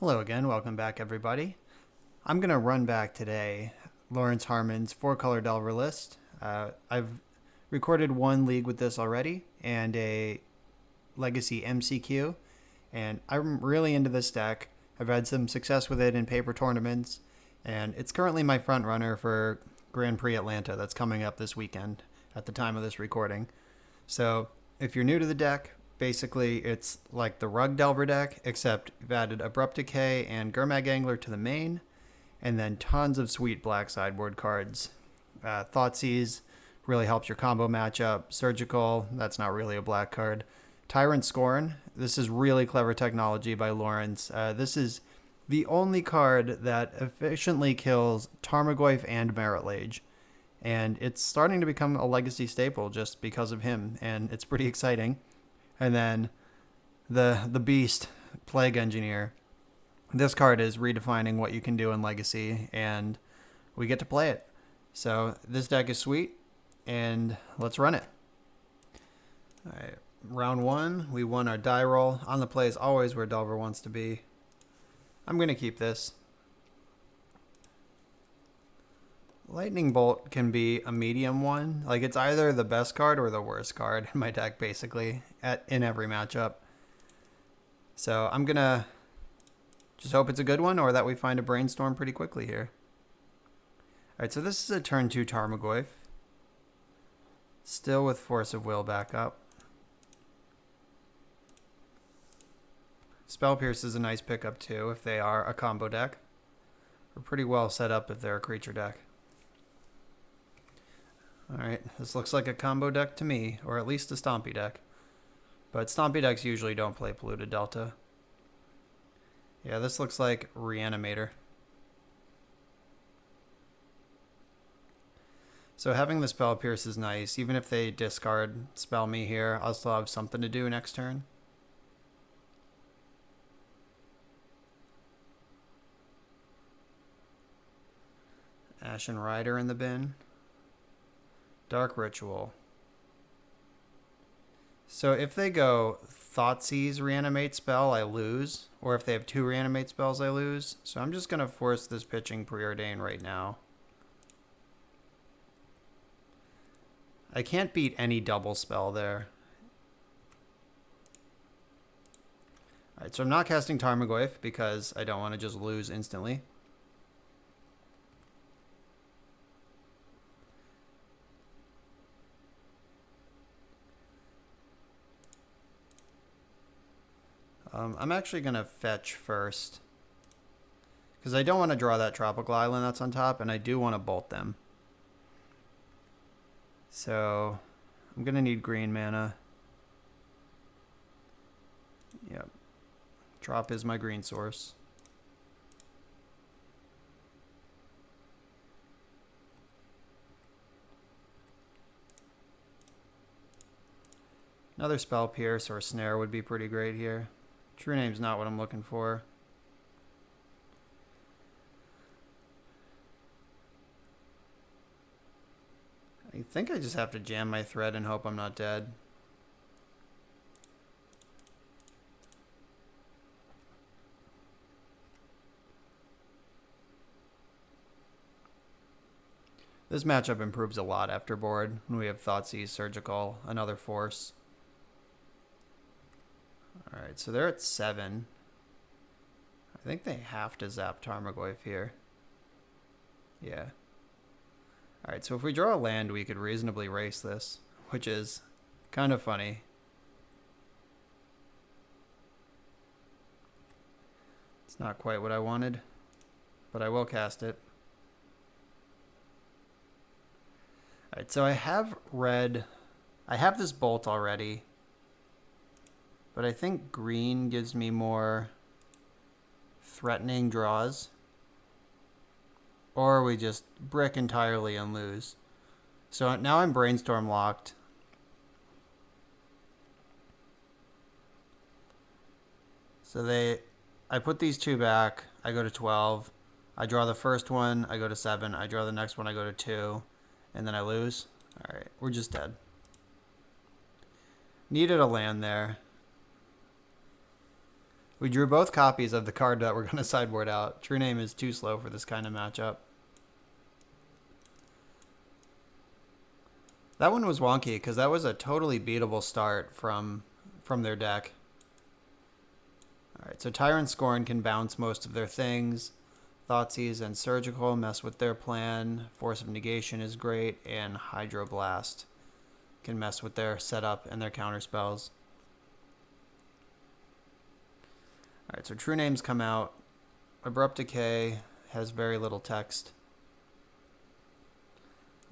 Hello again, welcome back everybody. I'm going to run back today Lawrence Harmon's 4-color Delver list. I've recorded one league with this already and a Legacy MCQ, and I'm really into this deck. I've had some success with it in paper tournaments, and it's currently my front runner for Grand Prix Atlanta that's coming up this weekend at the time of this recording. So if you're new to the deck, basically it's like the Rug Delver deck, except you've added Abrupt Decay and Gurmag Angler to the main, and then tons of sweet black sideboard cards. Thoughtseize really helps your combo matchup. Surgical, that's not really a black card. Tyrant Scorn, this is really clever technology by Lawrence. This is the only card that efficiently kills Tarmogoyf and Merit Lage, and it's starting to become a legacy staple just because of him, and it's pretty exciting. And then the beast, Plague Engineer. This card is redefining what you can do in Legacy, and we get to play it. So this deck is sweet, and let's run it. All right, round one, we won our die roll. On the play is always where Delver wants to be. I'm going to keep this. Lightning Bolt can be a medium one. Like, it's either the best card or the worst card in my deck, basically, in every matchup. So I'm going to just hope it's a good one, or that we find a Brainstorm pretty quickly here. Alright, so this is a turn 2 Tarmogoyf. Still with Force of Will back up. Spell Pierce is a nice pickup too if they are a combo deck. We're pretty well set up if they're a creature deck. Alright, this looks like a combo deck to me, or at least a Stompy deck. But Stompy decks usually don't play Polluted Delta. Yeah, this looks like Reanimator. So having the Spell Pierce is nice. Even if they discard Spell Me here, I'll still have something to do next turn. Ashen Rider in the bin. Dark Ritual. So if they go Thoughtseize Reanimate spell, I lose. Or if they have 2 Reanimate spells, I lose. So I'm just going to force this pitching Preordain right now. I can't beat any double spell there. Alright, so I'm not casting Tarmogoyf because I don't want to just lose instantly. I'm actually going to fetch first, because I don't want to draw that tropical island that's on top, and I do want to bolt them. So I'm going to need green mana. Yep. Drop is my green source. Another Spell Pierce or Snare would be pretty great here. True Name's not what I'm looking for. I think I just have to jam my thread and hope I'm not dead. This matchup improves a lot after board when we have Thoughtseize, Surgical, another Force. Alright, so they're at 7. I think they have to zap Tarmogoyf here. Yeah. Alright, so if we draw a land, we could reasonably race this, which is kind of funny. It's not quite what I wanted, but I will cast it. Alright, so I have this bolt already, but I think green gives me more threatening draws. Or we just brick entirely and lose. So now I'm Brainstorm locked. So I put these 2 back, I go to 12. I draw the first one, I go to 7. I draw the next one, I go to 2. And then I lose. Alright, we're just dead. Needed a land there. We drew both copies of the card that we're going to sideboard out. True Name is too slow for this kind of matchup. That one was wonky because that was a totally beatable start from their deck. Alright, so Tyrant Scorn can bounce most of their things. Thoughtseize and Surgical mess with their plan. Force of Negation is great, and Hydroblast can mess with their setup and their counter spells. Alright, so True Names come out. Abrupt Decay has very little text.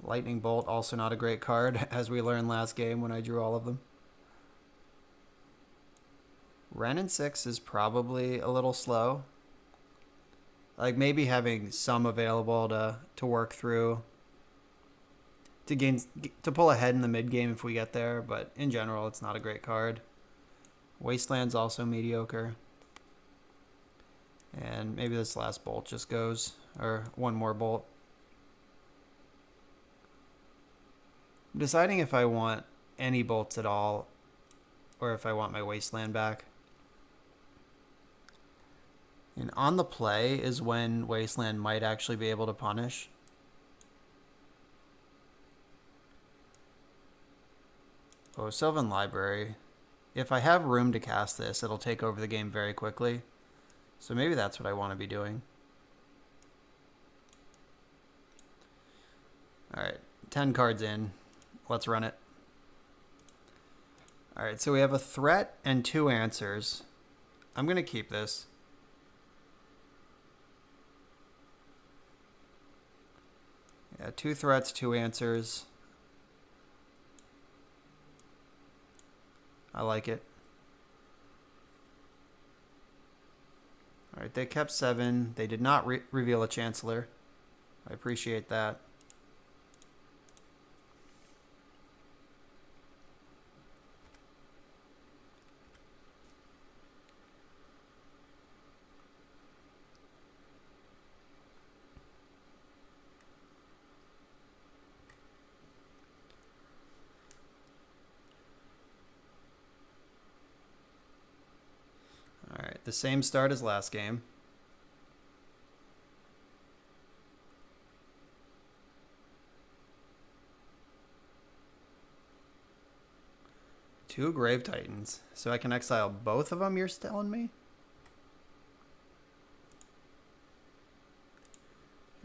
Lightning Bolt, also not a great card, as we learned last game when I drew all of them. Wrenn and 6 is probably a little slow. Like maybe having some available to work through to pull ahead in the mid game if we get there, but in general it's not a great card. Wasteland's also mediocre. And maybe this last bolt just goes, or one more bolt. I'm deciding if I want any bolts at all or if I want my Wasteland back. And on the play is when Wasteland might actually be able to punish. Oh, Sylvan Library. If I have room to cast this, it'll take over the game very quickly. So maybe that's what I want to be doing. Alright, 10 cards in. Let's run it. Alright, so we have a threat and 2 answers. I'm going to keep this. Yeah, 2 threats, 2 answers. I like it. Alright, they kept 7. They did not reveal a Chancellor. I appreciate that. Alright, the same start as last game. Two Grave Titans. So I can exile both of them, you're telling me?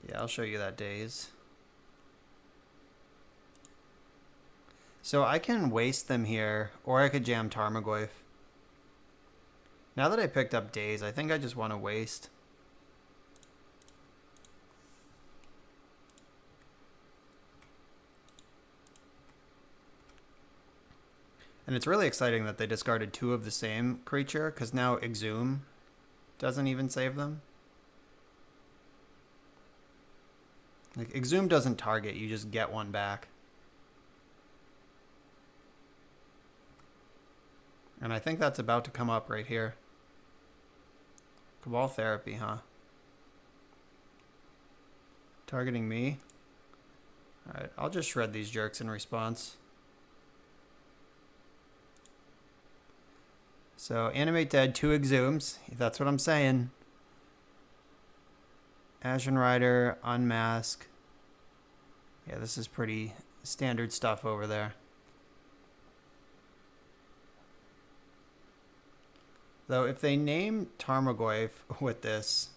Yeah, I'll show you that Daze. So I can waste them here, or I could jam Tarmogoyf. Now that I picked up Daze, I think I just want to waste. And it's really exciting that they discarded 2 of the same creature, because now Exhume doesn't even save them. Like, Exhume doesn't target, you just get one back. And I think that's about to come up right here. Cabal Therapy, huh? Targeting me? Alright, I'll just shred these jerks in response. So, Animate Dead, 2 Exhumes. That's what I'm saying. Ashen Rider, Unmask. Yeah, this is pretty standard stuff over there. Though, if they name Tarmogoyf with this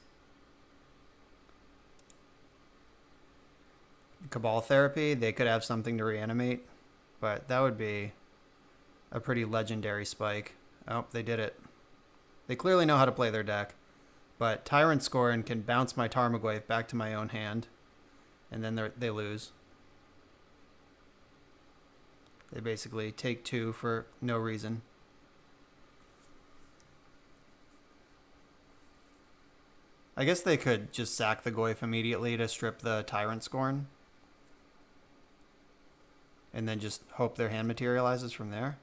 Cabal Therapy, they could have something to reanimate. But that would be a pretty legendary spike. Oh, they did it. They clearly know how to play their deck. But Tyrant Scorn can bounce my Tarmogoyf back to my own hand. And then they lose. They basically take 2 for no reason. I guess they could just sack the Goyf immediately to strip the Tyrant Scorn. And then just hope their hand materializes from there.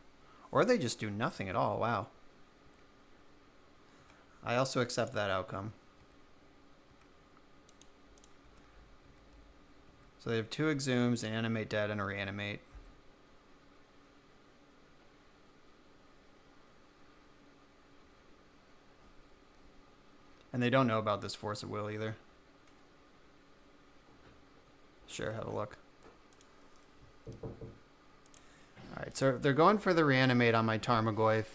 Or they just do nothing at all. Wow. I also accept that outcome. So they have 2 Exhumes, an Animate Dead, and a Reanimate. And they don't know about this Force of Will either. Sure, have a look. Alright, so they're going for the reanimate on my Tarmogoyf.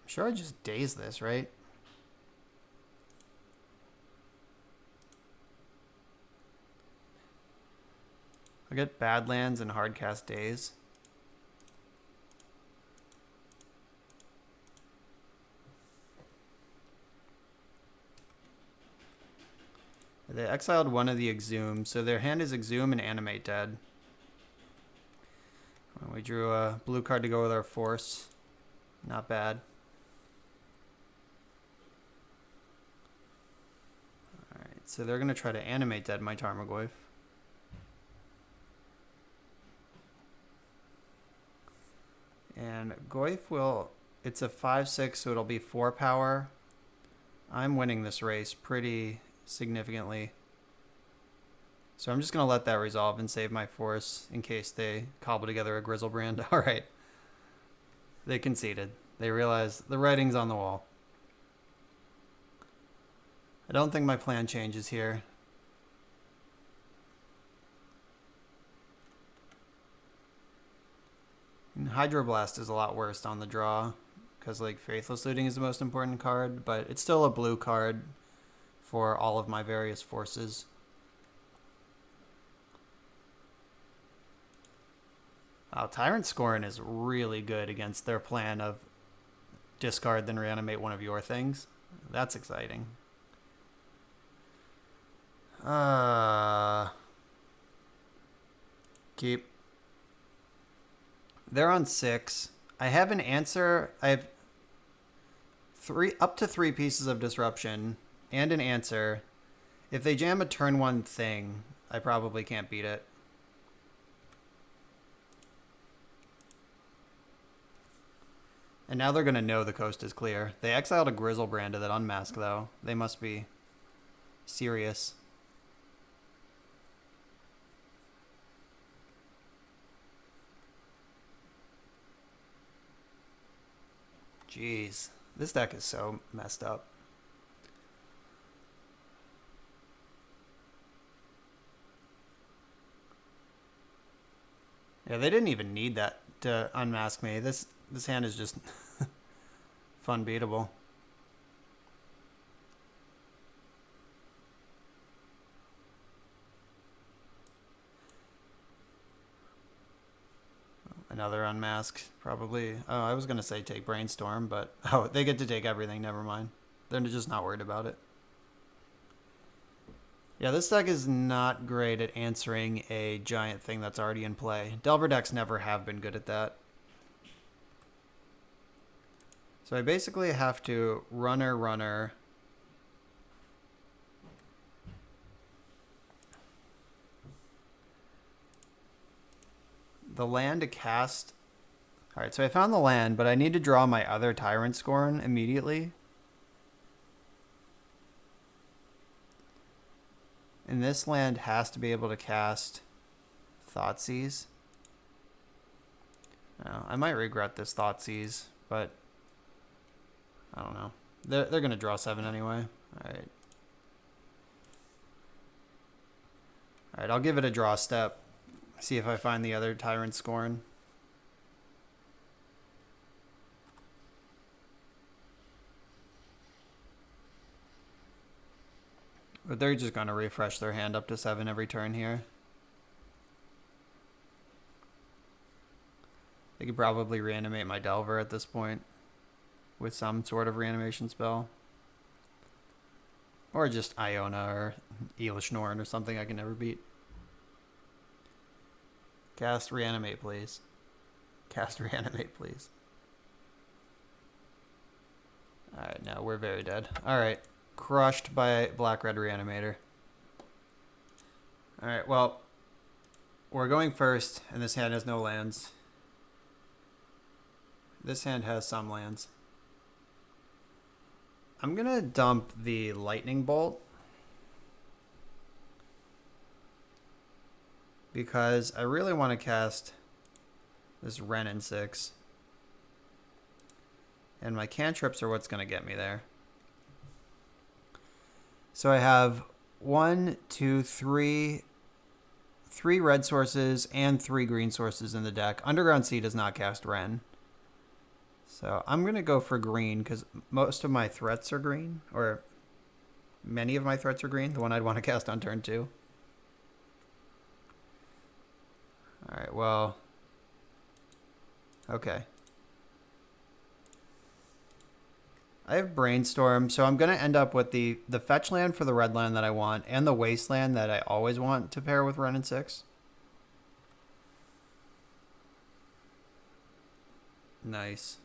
I'm sure I just daze this, right? I get Badlands and Hardcast Daze. They exiled one of the Exhume, so their hand is Exhume and Animate dead. We drew a blue card to go with our Force. Not bad. Alright, so they're going to try to Animate dead my Tarmogoyf. And Goyf will... It's a 5/6, so it'll be 4 power. I'm winning this race pretty significantly. So I'm just going to let that resolve and save my Force in case they cobble together a Grizzlebrand. Alright. They conceded. They realized the writing's on the wall. I don't think my plan changes here. And Hydroblast is a lot worse on the draw because like Faithless Looting is the most important card, but it's still a blue card for all of my various forces. Wow, Tyrant Scorn is really good against their plan of discard then reanimate one of your things. That's exciting. Keep. They're on 6. I have an answer. I have up to 3 pieces of disruption and an answer. If they jam a turn 1 thing, I probably can't beat it. And now they're going to know the coast is clear. They exiled a Grizzlebrand to that unmask, though. They must be serious. Jeez. This deck is so messed up. Yeah, they didn't even need that to unmask me. This hand is just fun beatable. Another unmask, probably. Oh, I was going to say take Brainstorm, but... Oh, they get to take everything. Never mind. They're just not worried about it. Yeah, this deck is not great at answering a giant thing that's already in play. Delver decks never have been good at that. So I basically have to runner. The land to cast. Alright, so I found the land, but I need to draw my other Tyrant Scorn immediately. And this land has to be able to cast Thoughtseize. Now, I might regret this Thoughtseize, but I don't know. They're going to draw 7 anyway. Alright. Alright, I'll give it a draw step. See if I find the other Tyrant Scorn. But they're just going to refresh their hand up to 7 every turn here. They could probably reanimate my Delver at this point with some sort of reanimation spell. Or just Iona or Elish Norn or something I can never beat. Cast Reanimate, please. Cast Reanimate, please. Alright, no, we're very dead. Alright, crushed by Black-Red Reanimator. Alright, well, we're going first, and this hand has no lands. This hand has some lands. I'm going to dump the Lightning Bolt. Because I really want to cast this Wrenn in 6. And my cantrips are what's going to get me there. So I have 1, 2, 3 red sources and 3 green sources in the deck. Underground Sea does not cast Ren. So I'm going to go for green because most of my threats are green, or many of my threats are green. The one I'd want to cast on turn 2. All right, well, okay. I have Brainstorm, so I'm going to end up with the fetch land for the red land that I want and the wasteland that I always want to pair with Ren and 6. Nice.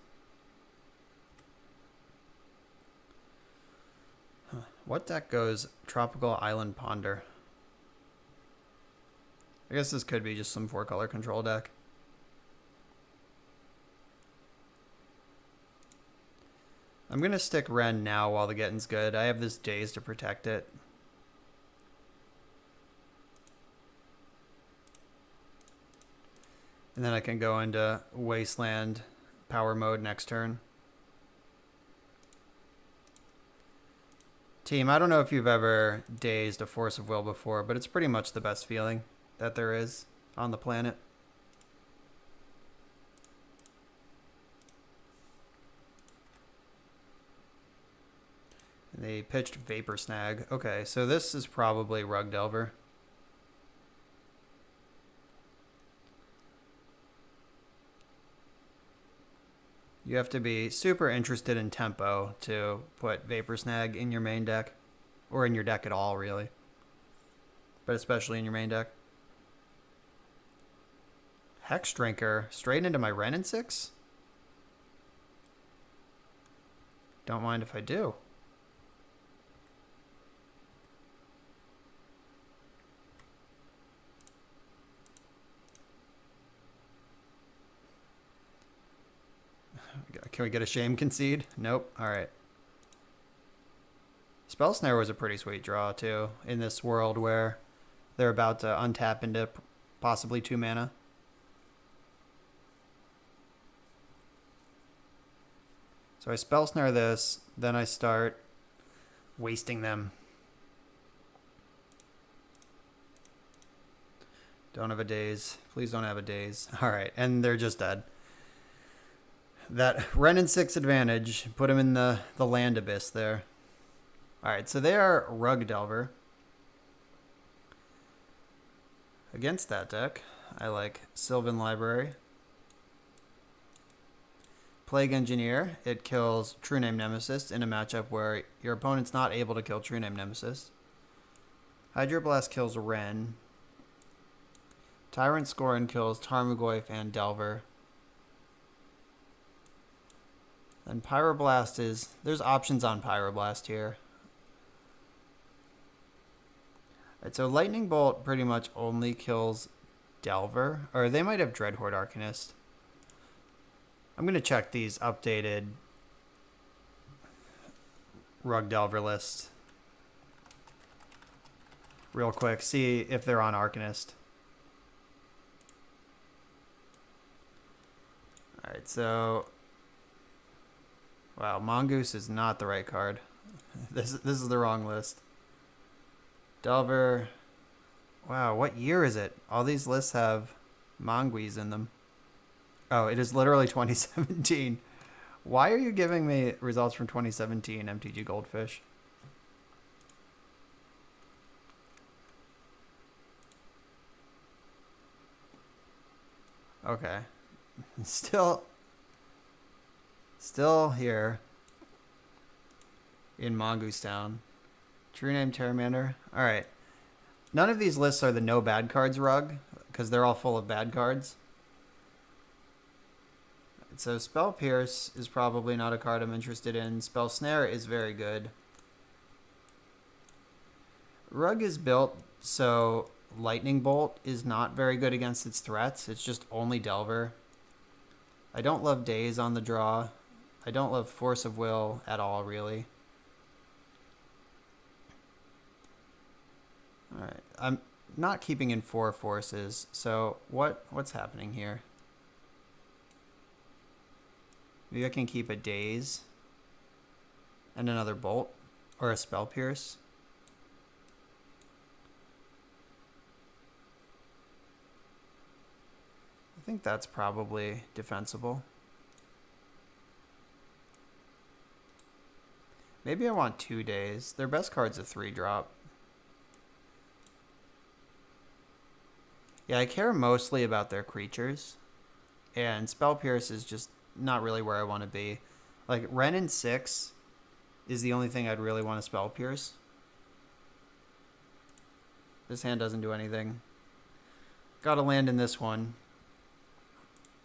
Huh. What deck goes Tropical Island Ponder? I guess this could be just some 4-color control deck. I'm going to stick Ren now while the getting's good. I have this Daze to protect it. And then I can go into Wasteland power mode next turn. Team, I don't know if you've ever dazed a Force of Will before, but it's pretty much the best feeling that there is on the planet. They pitched Vapor Snag. Okay, so this is probably Rug Delver. You have to be super interested in tempo to put Vapor Snag in your main deck. Or in your deck at all, really. But especially in your main deck. Hex Drinker straight into my Ren and 6? Don't mind if I do. Can we get a shame concede? Nope. All right. Spell Snare was a pretty sweet draw, too, in this world where they're about to untap into possibly 2 mana. So I Spell Snare this, then I start wasting them. Don't have a Daze. Please don't have a Daze. All right, and they're just dead. That Ren and 6 advantage put him in the land abyss there. All right, so they are Rug Delver. Against that deck, I like Sylvan Library. Plague Engineer. It kills True Name Nemesis in a matchup where your opponent's not able to kill True Name Nemesis. Hydroblast kills Ren. Tyrant Scorn kills Tarmogoyf and Delver. And Pyroblast is... There's options on Pyroblast here. Alright, so Lightning Bolt pretty much only kills Delver. Or they might have Dreadhorde Arcanist. I'm going to check these updated Rug Delver lists real quick. See if they're on Arcanist. Alright, so... Wow, Mongoose is not the right card. This is the wrong list. Delver. Wow, what year is it? All these lists have Mongoose in them. Oh, it is literally 2017. Why are you giving me results from 2017, MTG Goldfish? Okay. Still here in Mongoose Town. True Name Terramander. Alright. None of these lists are the no bad cards rug, because they're all full of bad cards. So Spell Pierce is probably not a card I'm interested in. Spell Snare is very good. Rug is built so Lightning Bolt is not very good against its threats. It's just only Delver. I don't love Daze on the draw. I don't love Force of Will at all, really. Alright, I'm not keeping in 4 forces, so what's happening here? Maybe I can keep a Daze and another Bolt or a Spell Pierce. I think that's probably defensible. Maybe I want 2 Daze. Their best card's a 3-drop. Yeah, I care mostly about their creatures. And Spell Pierce is just not really where I want to be. Like, Wrenn and 6 is the only thing I'd really want to Spell Pierce. This hand doesn't do anything. Gotta land in this one.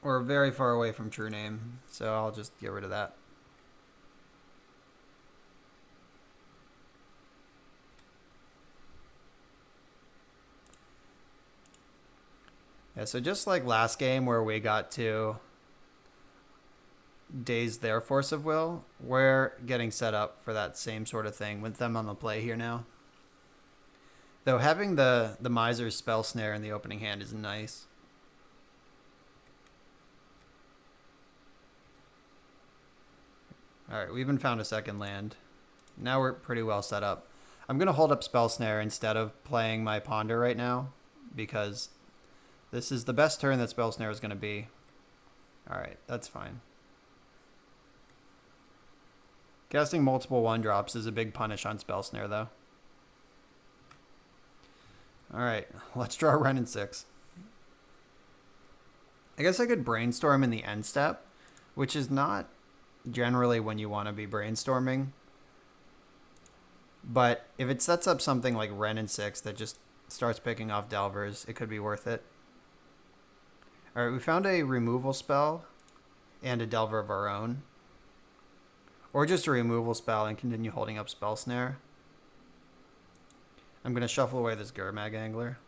We're very far away from True Name, so I'll just get rid of that. Yeah, so just like last game where we got to Daze their Force of Will, we're getting set up for that same sort of thing with them on the play here now. Though having the Miser's Spell Snare in the opening hand is nice. Alright, we even found a second land. Now we're pretty well set up. I'm going to hold up Spell Snare instead of playing my Ponder right now, because this is the best turn that Spell Snare is going to be. Alright, that's fine. Casting multiple 1-drops is a big punish on Spell Snare, though. Alright, let's draw Wrenn and 6. I guess I could Brainstorm in the end step, which is not generally when you want to be brainstorming. But if it sets up something like Wrenn and 6 that just starts picking off Delvers, it could be worth it. Alright, we found a removal spell and a Delver of our own. Or just a removal spell and continue holding up Spell Snare. I'm going to shuffle away this Gurmag Angler.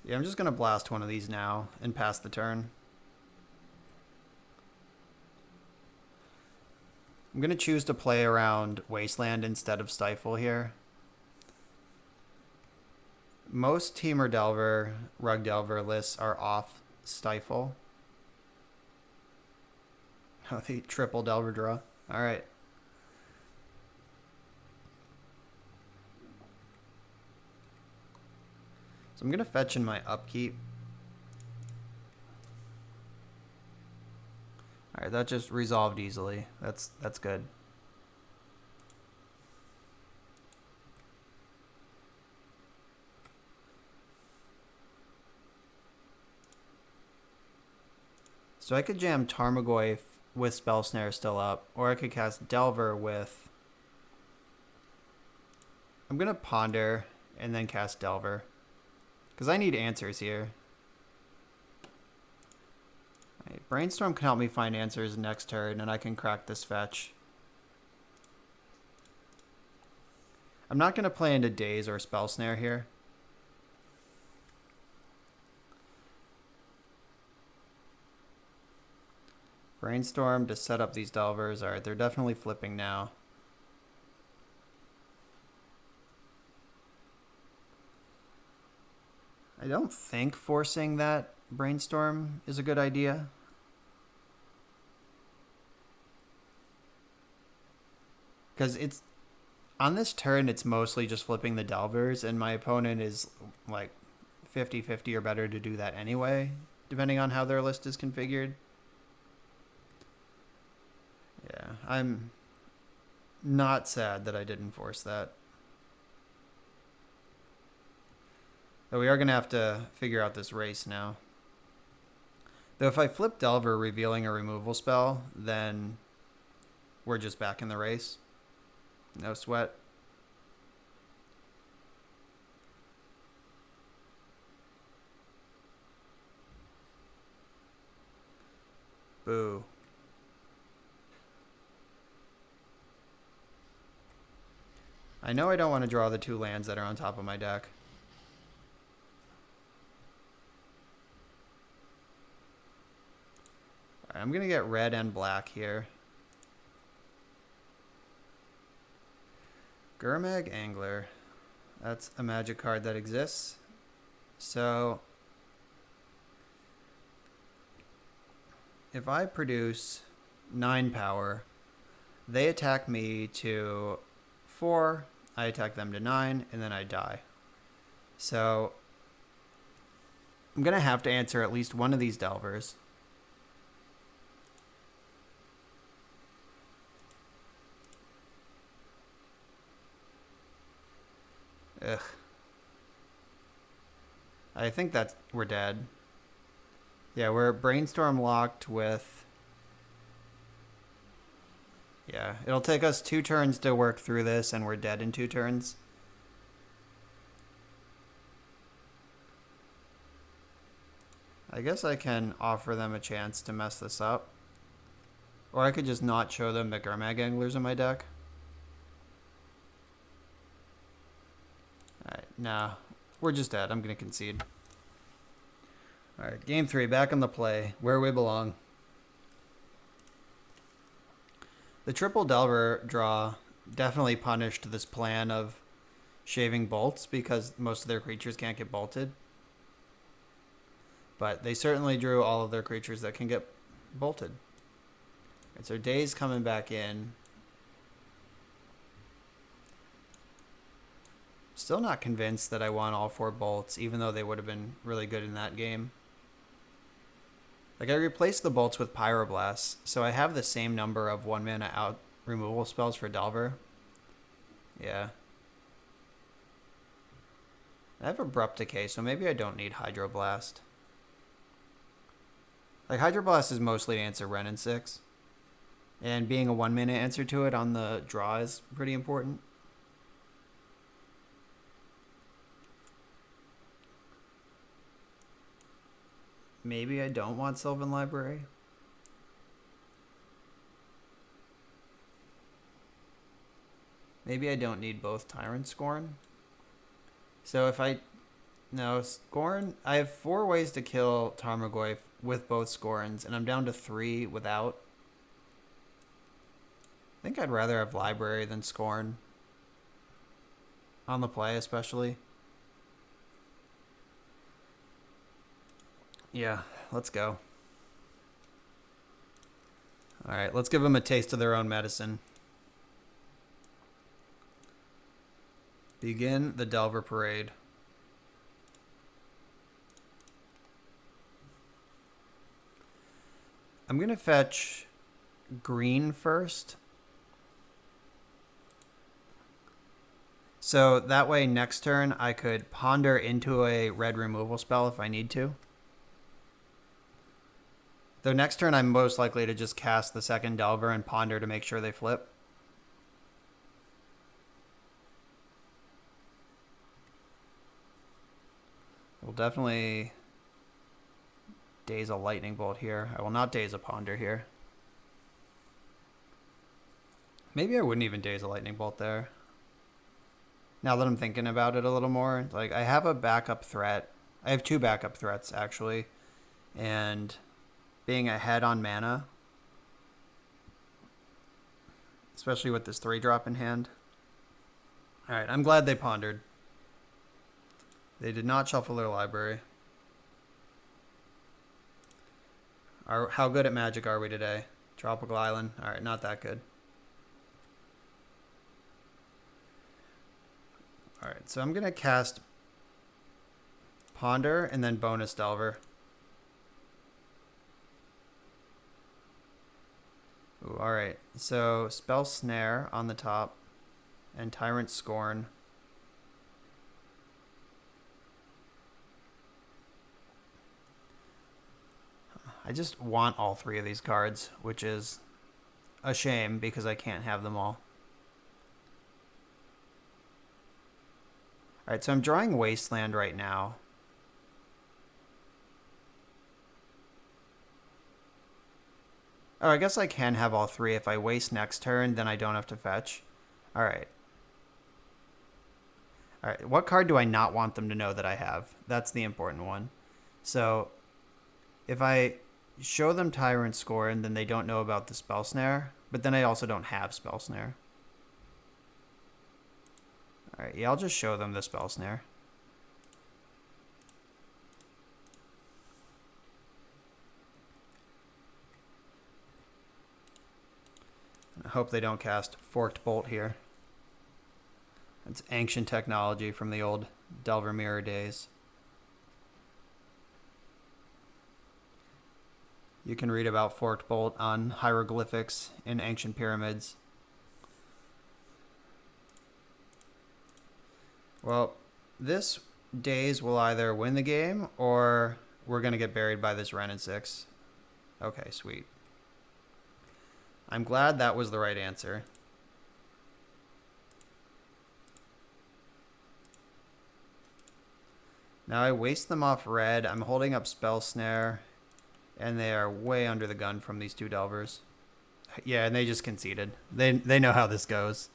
Yeah, I'm just going to blast one of these now and pass the turn. I'm going to choose to play around Wasteland instead of Stifle here. Most Temur Delver, Rug Delver lists are off Stifle. Oh, the triple Delver draw. Alright. So I'm going to fetch in my upkeep. Alright, that just resolved easily. That's good. So I could jam Tarmogoyf with Spell Snare still up, or I could cast Delver with... I'm going to Ponder and then cast Delver, because I need answers here. Right, Brainstorm can help me find answers next turn, and I can crack this fetch. I'm not going to play into Daze or Spell Snare here. Brainstorm to set up these Delvers. Alright, they're definitely flipping now. I don't think forcing that Brainstorm is a good idea. Because it's on this turn, it's mostly just flipping the Delvers, and my opponent is like 50-50 or better to do that anyway, depending on how their list is configured. Yeah, I'm not sad that I didn't force that. But we are going to have to figure out this race now. Though if I flip Delver revealing a removal spell, then we're just back in the race. No sweat. Boo. I know I don't want to draw the 2 lands that are on top of my deck. Alright, I'm going to get red and black here. Gurmag Angler. That's a magic card that exists. So if I produce 9 power, they attack me to 4, I attack them to 9, and then I die. So I'm going to have to answer at least one of these Delvers. Ugh. I think that we're dead. Yeah, we're brainstorm locked with... Yeah, it'll take us 2 turns to work through this, and we're dead in 2 turns. I guess I can offer them a chance to mess this up. Or I could just not show them the Gurmag Anglers in my deck. Alright, nah. We're just dead. I'm going to concede. Alright, game 3. Back on the play. Where we belong. The triple Delver draw definitely punished this plan of shaving bolts because most of their creatures can't get bolted. But they certainly drew all of their creatures that can get bolted. Right, so Day's coming back in. Still not convinced that I want all 4 bolts, even though they would have been really good in that game. Like, I replaced the bolts with Pyroblasts, so I have the same number of 1-mana out removal spells for Delver. Yeah. I have Abrupt Decay, so maybe I don't need Hydroblast. Like, Hydroblast is mostly to answer Wrenn and 6. And being a 1-mana answer to it on the draw is pretty important. Maybe I don't want Sylvan Library. Maybe I don't need both Tyrant Scorn. So if I... No, Scorn... I have 4 ways to kill Tarmogoyf with both Scorns, and I'm down to 3 without. I think I'd rather have Library than Scorn. On the play, especially. Yeah, let's go. Alright, let's give them a taste of their own medicine. Begin the Delver Parade. I'm going to fetch green first. So that way next turn I could ponder into a red removal spell if I need to. Though next turn I'm most likely to just cast the second Delver and ponder to make sure they flip. We'll definitely daze a Lightning Bolt here. I will not daze a Ponder here. Maybe I wouldn't even daze a Lightning Bolt there. Now that I'm thinking about it a little more, like, I have a backup threat. I have 2 backup threats, actually. And being ahead on mana, especially with this 3-drop in hand. Alright, I'm glad they pondered. They did not shuffle their library. How good at Magic are we today? Tropical Island. Alright, not that good. Alright, so I'm going to cast Ponder and then bonus Delver. Ooh, alright, so Spell Snare on the top and Tyrant Scorn. I just want all 3 of these cards, which is a shame because I can't have them all. Alright, so I'm drawing Wasteland right now. Oh, I guess I can have all 3. If I waste next turn, then I don't have to fetch. Alright. Alright, what card do I not want them to know that I have? That's the important one. So, if I show them Tyrant Scorn, then they don't know about the Spell Snare, but then I also don't have Spell Snare. Alright, yeah, I'll just show them the spell snare. I hope they don't cast Forked Bolt here. It's ancient technology from the old Delver Mirror days. You can read about Forked Bolt on hieroglyphics in ancient pyramids. Well, this Daze will either win the game or we're going to get buried by this Wrenn and 6. Okay, sweet. I'm glad that was the right answer. Now I waste them off red. I'm holding up Spell Snare, and they are way under the gun from these two Delvers. Yeah, and they just conceded. They know how this goes.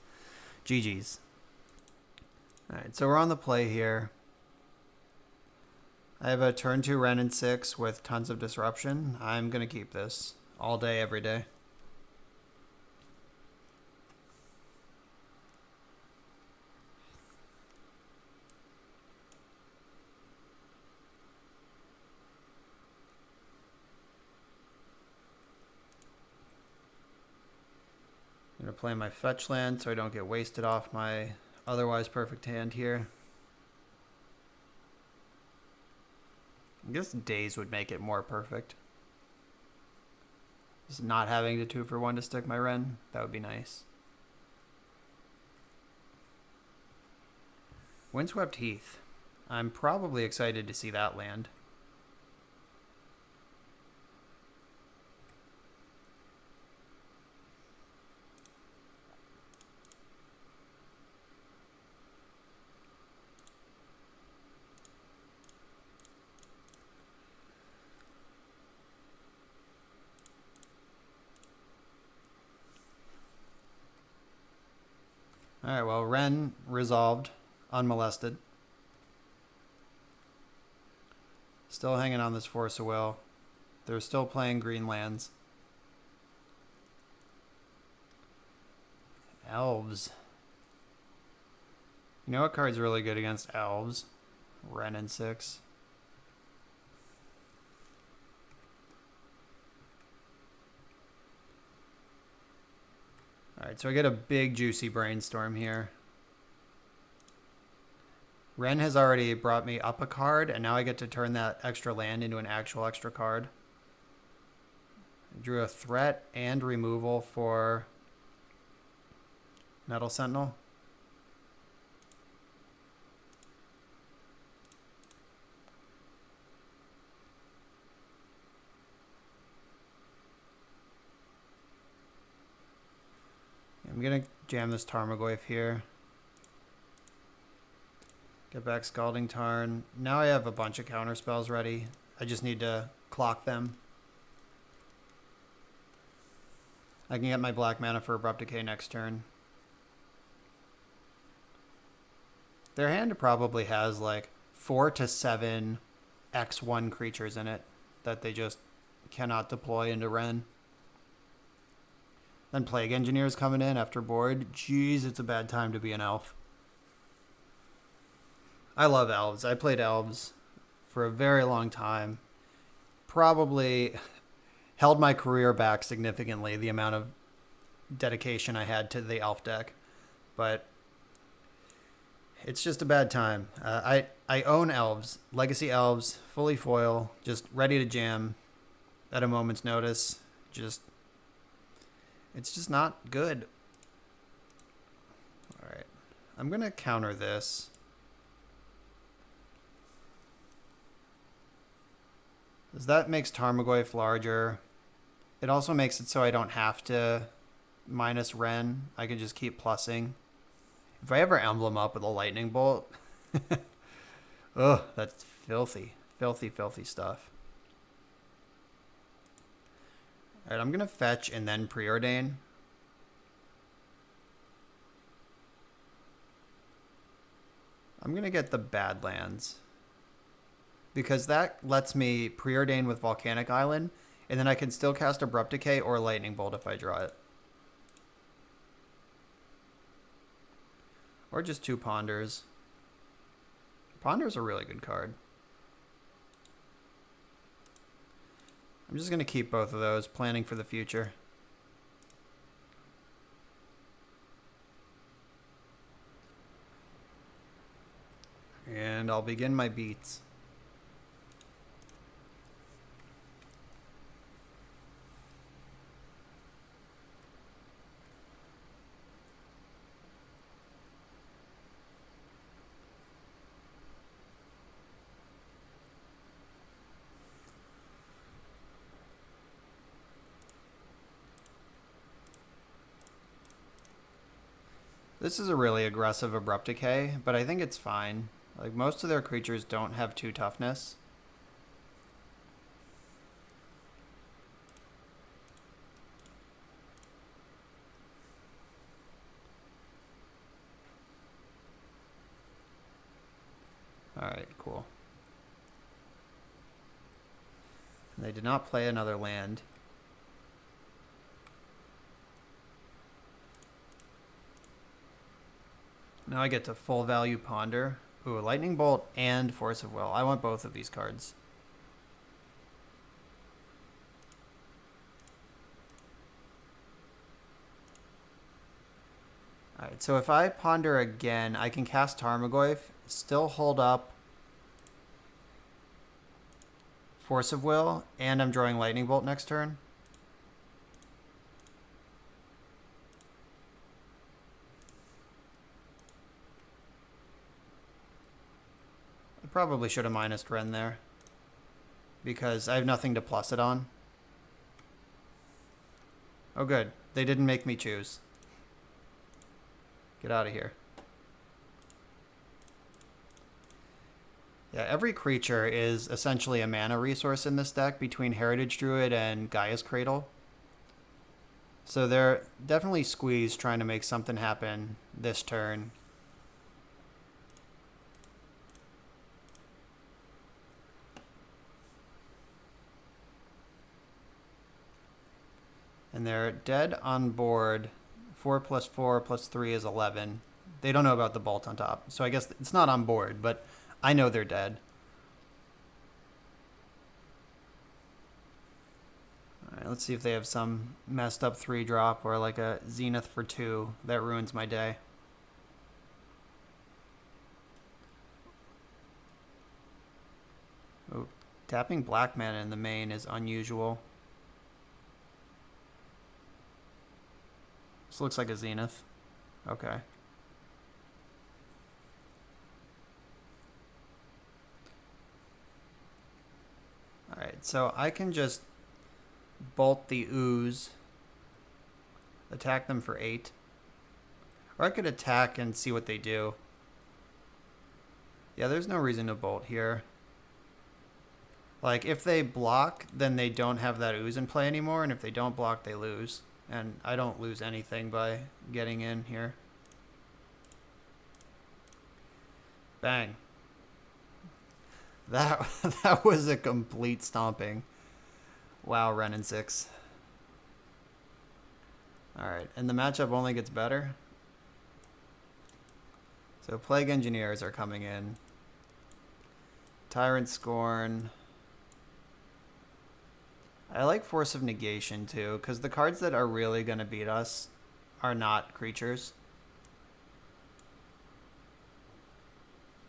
GG's. Alright, so we're on the play here. I have a turn 2 Wrenn and 6 with tons of disruption. I'm going to keep this all day, every day. I'm going to play my fetch land so I don't get wasted off my otherwise perfect hand here. I guess Daze would make it more perfect. Just not having the 2-for-1 to stick my Wrenn, that would be nice. Windswept Heath. I'm probably excited to see that land. Alright, well, Wrenn resolved, unmolested. Still hanging on this Force of Will. They're still playing green lands. Elves. You know what card's really good against Elves? Wrenn and 6. Alright, so I get a big juicy brainstorm here. Wrenn has already brought me up a card, and now I get to turn that extra land into an actual extra card. I drew a threat and removal for Metal Sentinel. I'm going to jam this Tarmogoyf here. Get back Scalding Tarn. Now I have a bunch of counter spells ready. I just need to clock them. I can get my black mana for Abrupt Decay next turn. Their hand probably has like 4 to 7 X1 creatures in it that they just cannot deploy into Wrenn. Then Plague Engineer's coming in after board. Jeez, it's a bad time to be an elf. I love elves. I played elves for a very long time. Probably held my career back significantly, the amount of dedication I had to the elf deck. But it's just a bad time. I own elves, legacy elves, fully foil, just ready to jam at a moment's notice. It's just not good. All right, I'm going to counter this. Because that makes Tarmogoyf larger. It also makes it so I don't have to minus Wrenn. I can just keep plussing. If I ever emblem up with a lightning bolt, ugh, that's filthy, filthy, filthy stuff. All right, I'm gonna fetch and then preordain. I'm gonna get the Badlands because that lets me preordain with Volcanic Island, and then I can still cast Abrupt Decay or Lightning Bolt if I draw it. Or just 2 Ponders. Ponder's a really good card. I'm just going to keep both of those, planning for the future. And I'll begin my beats. This is a really aggressive Abrupt Decay, but I think it's fine. Like, most of their creatures don't have 2 toughness. Alright, cool. And they did not play another land. Now I get to full value Ponder. Ooh, Lightning Bolt and Force of Will. I want both of these cards. Alright, so if I Ponder again, I can cast Tarmogoyf, still hold up Force of Will, and I'm drawing Lightning Bolt next turn. Probably should have minused Ren there, because I have nothing to plus it on. Oh good, they didn't make me choose. Get out of here. Yeah, every creature is essentially a mana resource in this deck between Heritage Druid and Gaia's Cradle. So they're definitely squeezed trying to make something happen this turn. And they're dead on board. 4 + 4 + 3 is 11. They don't know about the bolt on top. So I guess it's not on board, but I know they're dead. Alright, let's see if they have some messed up 3-drop or like a Zenith for 2 that ruins my day. Oh, tapping black mana in the main is unusual. This looks like a Zenith. Okay. Alright, so I can just bolt the Ooze, attack them for 8. Or I could attack and see what they do. Yeah, there's no reason to bolt here. Like, if they block, then they don't have that Ooze in play anymore, and if they don't block, they lose. And I don't lose anything by getting in here. Bang. That was a complete stomping. Wow, Ren and 6. Alright, and the matchup only gets better. So Plague Engineers are coming in. Tyrant Scorn. I like Force of Negation too, because the cards that are really going to beat us are not creatures.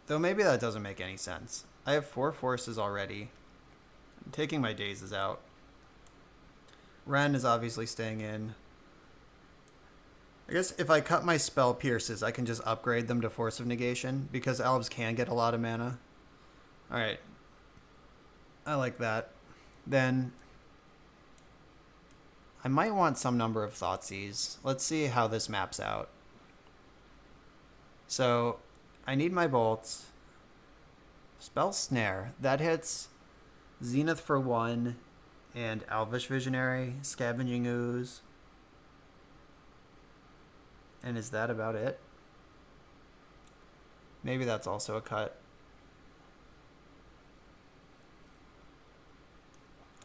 Though maybe that doesn't make any sense. I have 4 forces already. I'm taking my dazes out. Ren is obviously staying in. I guess if I cut my spell pierces, I can just upgrade them to Force of Negation, because elves can get a lot of mana. Alright. I like that. Then I might want some number of Thoughtseize. Let's see how this maps out. So I need my bolts. Spell Snare. That hits Zenith for 1 and Elvish Visionary, Scavenging Ooze. And is that about it? Maybe that's also a cut.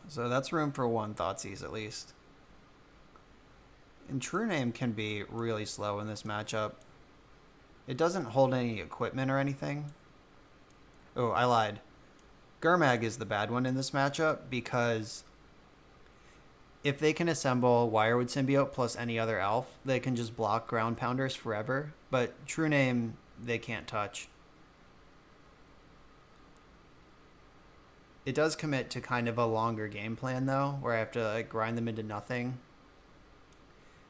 So that's room for 1 Thoughtseize at least. And True Name can be really slow in this matchup. It doesn't hold any equipment or anything. Oh, I lied. Gurmag is the bad one in this matchup because if they can assemble Wirewood Symbiote plus any other elf, they can just block Ground Pounders forever. But True Name, they can't touch. It does commit to kind of a longer game plan, though, where I have to like grind them into nothing.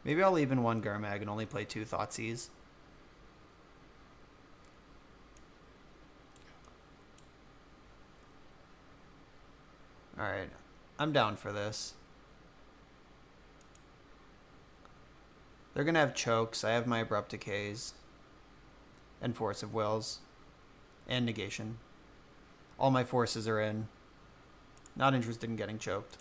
Maybe I'll leave in one Gurmag and only play 2 Thoughtseize. Alright, I'm down for this. They're going to have chokes. I have my Abrupt Decays. And Force of Wills. And Negation. All my forces are in. Not interested in getting choked.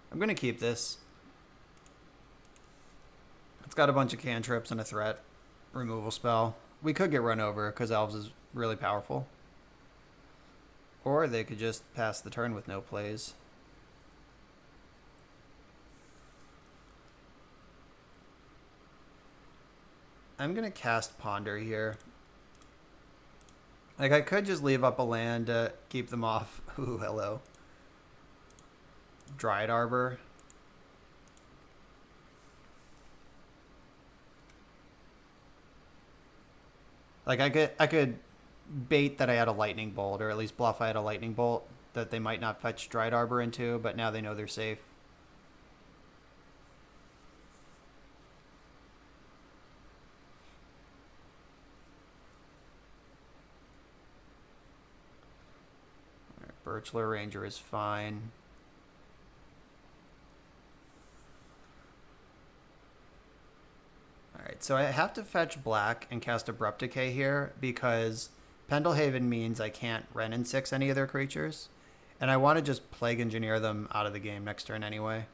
I'm going to keep this. It's got a bunch of cantrips and a threat removal spell. We could get run over because Elves is really powerful. Or they could just pass the turn with no plays. I'm going to cast Ponder here. Like, I could just leave up a land to keep them off. Ooh, hello. Dryad Arbor. Like, I could bait that I had a Lightning Bolt, or at least bluff I had a Lightning Bolt that they might not fetch Dryad Arbor into, but now they know they're safe. Birchler Ranger is fine. Alright, so I have to fetch black and cast Abrupt Decay here because Pendlehaven means I can't Wrenn and 6 any of their creatures. And I want to just Plague Engineer them out of the game next turn anyway.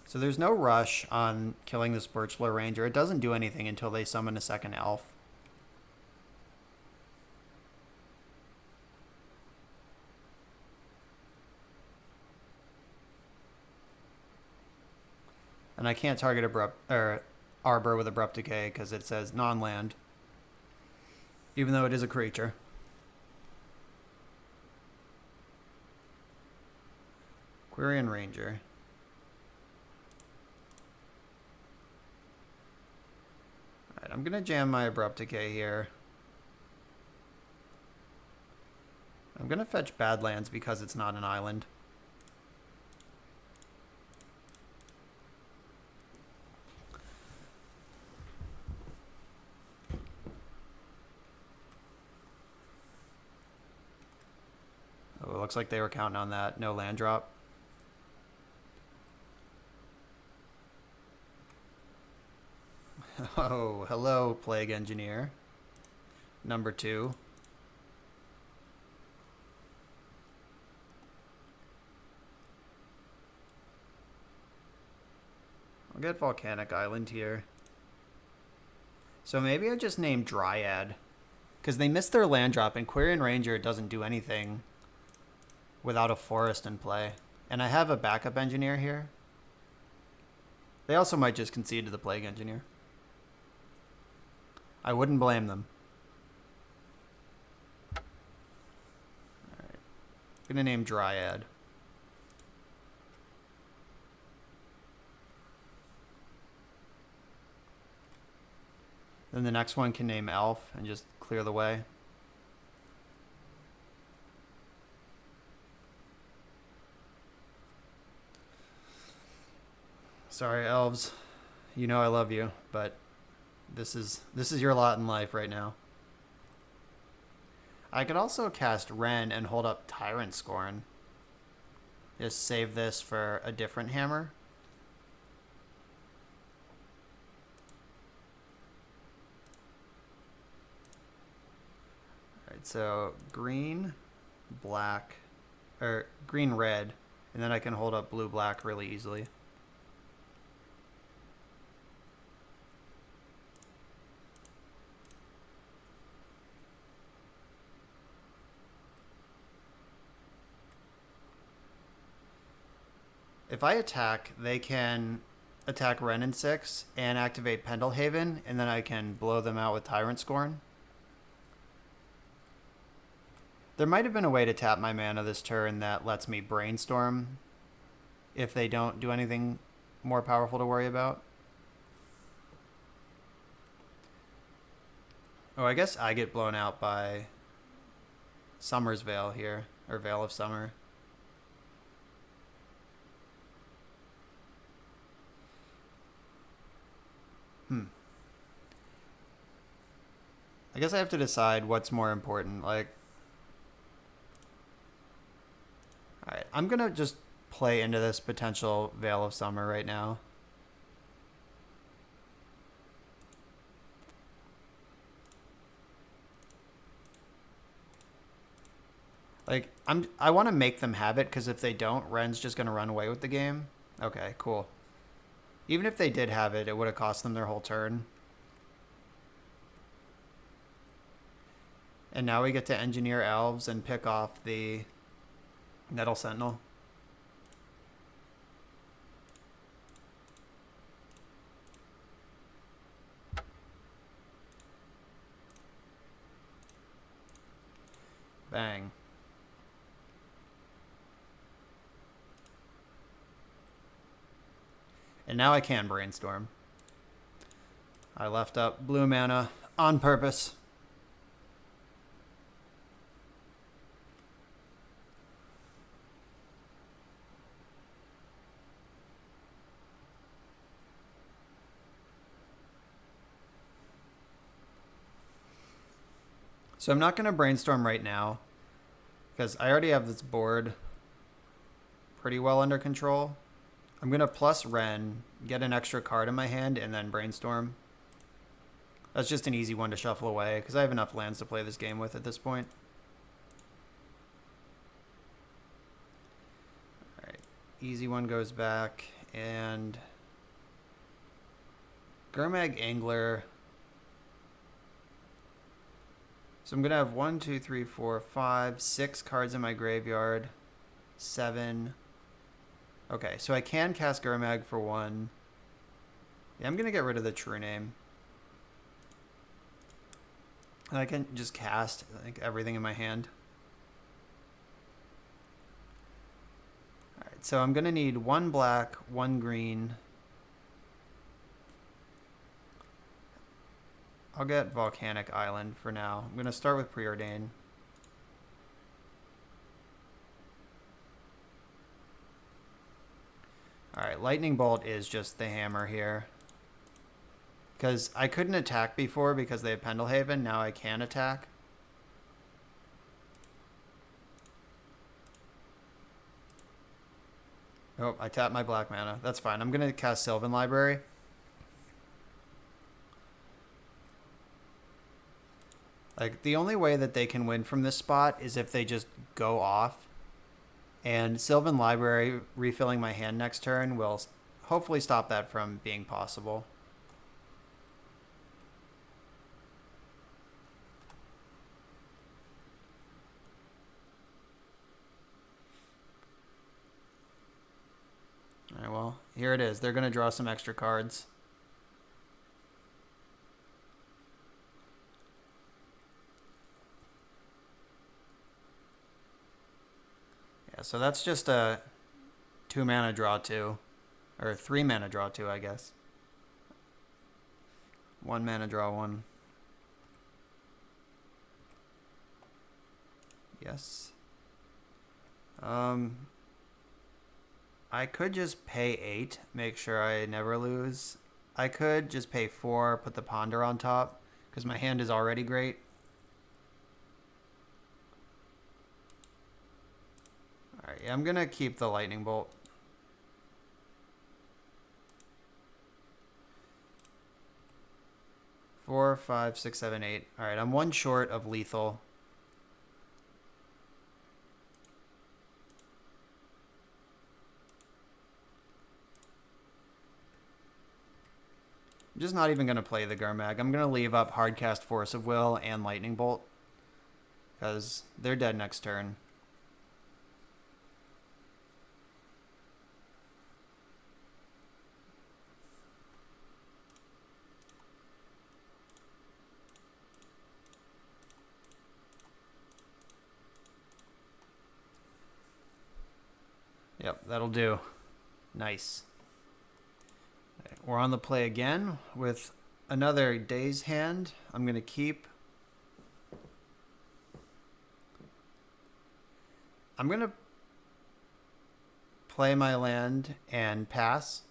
So there's no rush on killing this Birchler Ranger. It doesn't do anything until they summon a second elf. And I can't target Arbor with Abrupt Decay because it says non-land, even though it is a creature. Quirion Ranger. Alright, I'm going to jam my Abrupt Decay here. I'm going to fetch Badlands because it's not an island. Oh, it looks like they were counting on that. No land drop. Oh, hello, Plague Engineer. Number 2. I'll get Volcanic Island here. So maybe I just name Dryad. Because they missed their land drop, and Quirion Ranger doesn't do anything without a forest in play. And I have a backup engineer here. They also might just concede to the Plague Engineer. I wouldn't blame them. Alright. I'm going to name Dryad. Then the next one can name Elf and just clear the way. Sorry, elves. You know I love you, but this is your lot in life right now. I could also cast Wrenn and hold up Tyrant Scorn. Just save this for a different hammer. Alright, so green, black, or green, red, and then I can hold up blue, black really easily. If I attack, they can attack Ren in 6 and activate Pendelhaven, and then I can blow them out with Tyrant Scorn. There might have been a way to tap my mana this turn that lets me Brainstorm if they don't do anything more powerful to worry about. Oh, I guess I get blown out by Summer's Veil here, or Veil of Summer. I guess I have to decide what's more important. Like, alright, I'm gonna just play into this potential Veil of Summer right now. Like, I want to make them have it, because if they don't, Ren's just gonna run away with the game. Okay, cool. Even if they did have it, it would have cost them their whole turn. And now we get to engineer elves and pick off the Nettle Sentinel. Bang. And now I can Brainstorm. I left up blue mana on purpose. So I'm not going to Brainstorm right now, because I already have this board pretty well under control. I'm going to plus Ren, get an extra card in my hand, and then Brainstorm. That's just an easy one to shuffle away, because I have enough lands to play this game with at this point. Alright, easy one goes back, and Gurmag Angler. So I'm going to have 1, 2, 3, 4, 5, 6 cards in my graveyard. 7. Okay, so I can cast Gurmag for 1. Yeah, I'm going to get rid of the True Name. And I can just cast like everything in my hand. Alright, so I'm going to need 1 black, 1 green. I'll get Volcanic Island for now. I'm going to start with Preordain. Alright, Lightning Bolt is just the hammer here. Because I couldn't attack before because they have Pendelhaven. Now I can attack. Oh, I tapped my black mana. That's fine. I'm going to cast Sylvan Library. Like, the only way that they can win from this spot is if they just go off. And Sylvan Library refilling my hand next turn will hopefully stop that from being possible. Alright, well, here it is. They're going to draw some extra cards. Yeah, so that's just a 2 mana draw 2. Or 3 mana draw 2, I guess. 1 mana draw 1. Yes. I could just pay 8, make sure I never lose. I could just pay 4, put the Ponder on top, because my hand is already great. Alright, yeah, I'm going to keep the Lightning Bolt. Four, 5, 6, 7, 8. Alright, I'm 1 short of lethal. I'm just not even going to play the Gurmag. I'm going to leave up Hardcast Force of Will and Lightning Bolt, because they're dead next turn. Yep, that'll do. Nice. We're on the play again with another day's hand. I'm going to keep. I'm going to play my land and pass.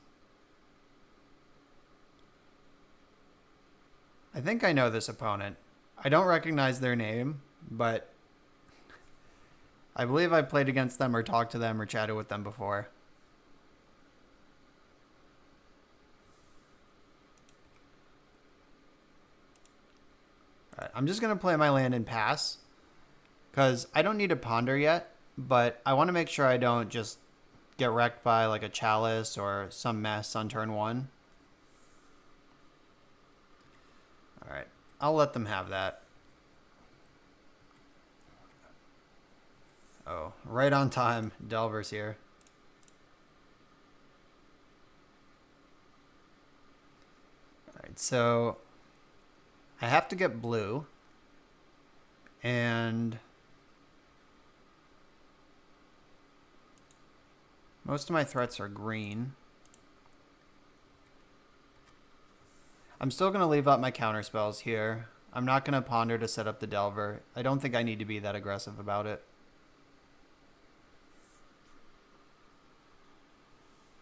I think I know this opponent. I don't recognize their name, but I believe I played against them or talked to them or chatted with them before. All right, I'm just going to play my land and pass because I don't need to ponder yet, but I want to make sure I don't just get wrecked by like a chalice or some mess on turn one. All right, I'll let them have that. Oh, right on time. Delver's here. All right, so I have to get blue. And most of my threats are green. I'm still going to leave up my counter spells here. I'm not going to ponder to set up the Delver. I don't think I need to be that aggressive about it.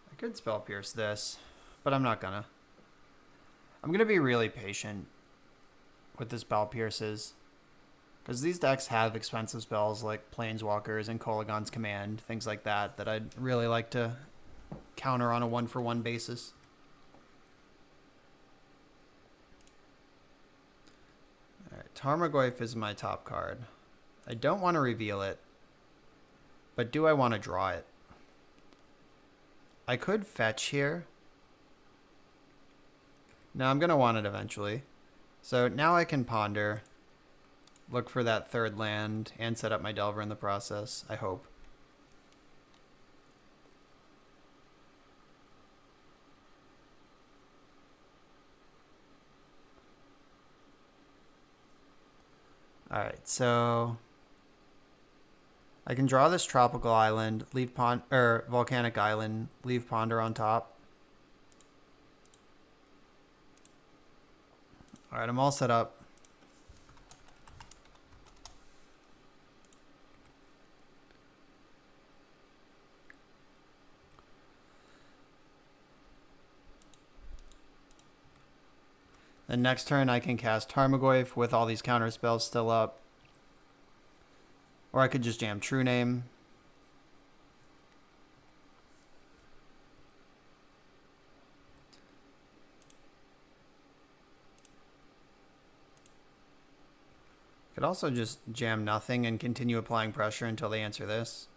I could spell pierce this, but I'm not gonna. I'm gonna be really patient with the spell pierces, because these decks have expensive spells like Planeswalkers and Kolaghan's Command, things like that, that I'd really like to counter on a one-for-one basis. Alright, Tarmogoyf is my top card. I don't want to reveal it, but do I want to draw it? I could fetch here. No, I'm going to want it eventually. So now I can ponder, look for that third land, and set up my Delver in the process, I hope. Alright, so I can draw this tropical island, leave volcanic island, leave ponder on top. All right, I'm all set up. Then next turn I can cast Tarmogoyf with all these counter spells still up. Or I could just jam True Name. Could also just jam nothing and continue applying pressure until they answer this.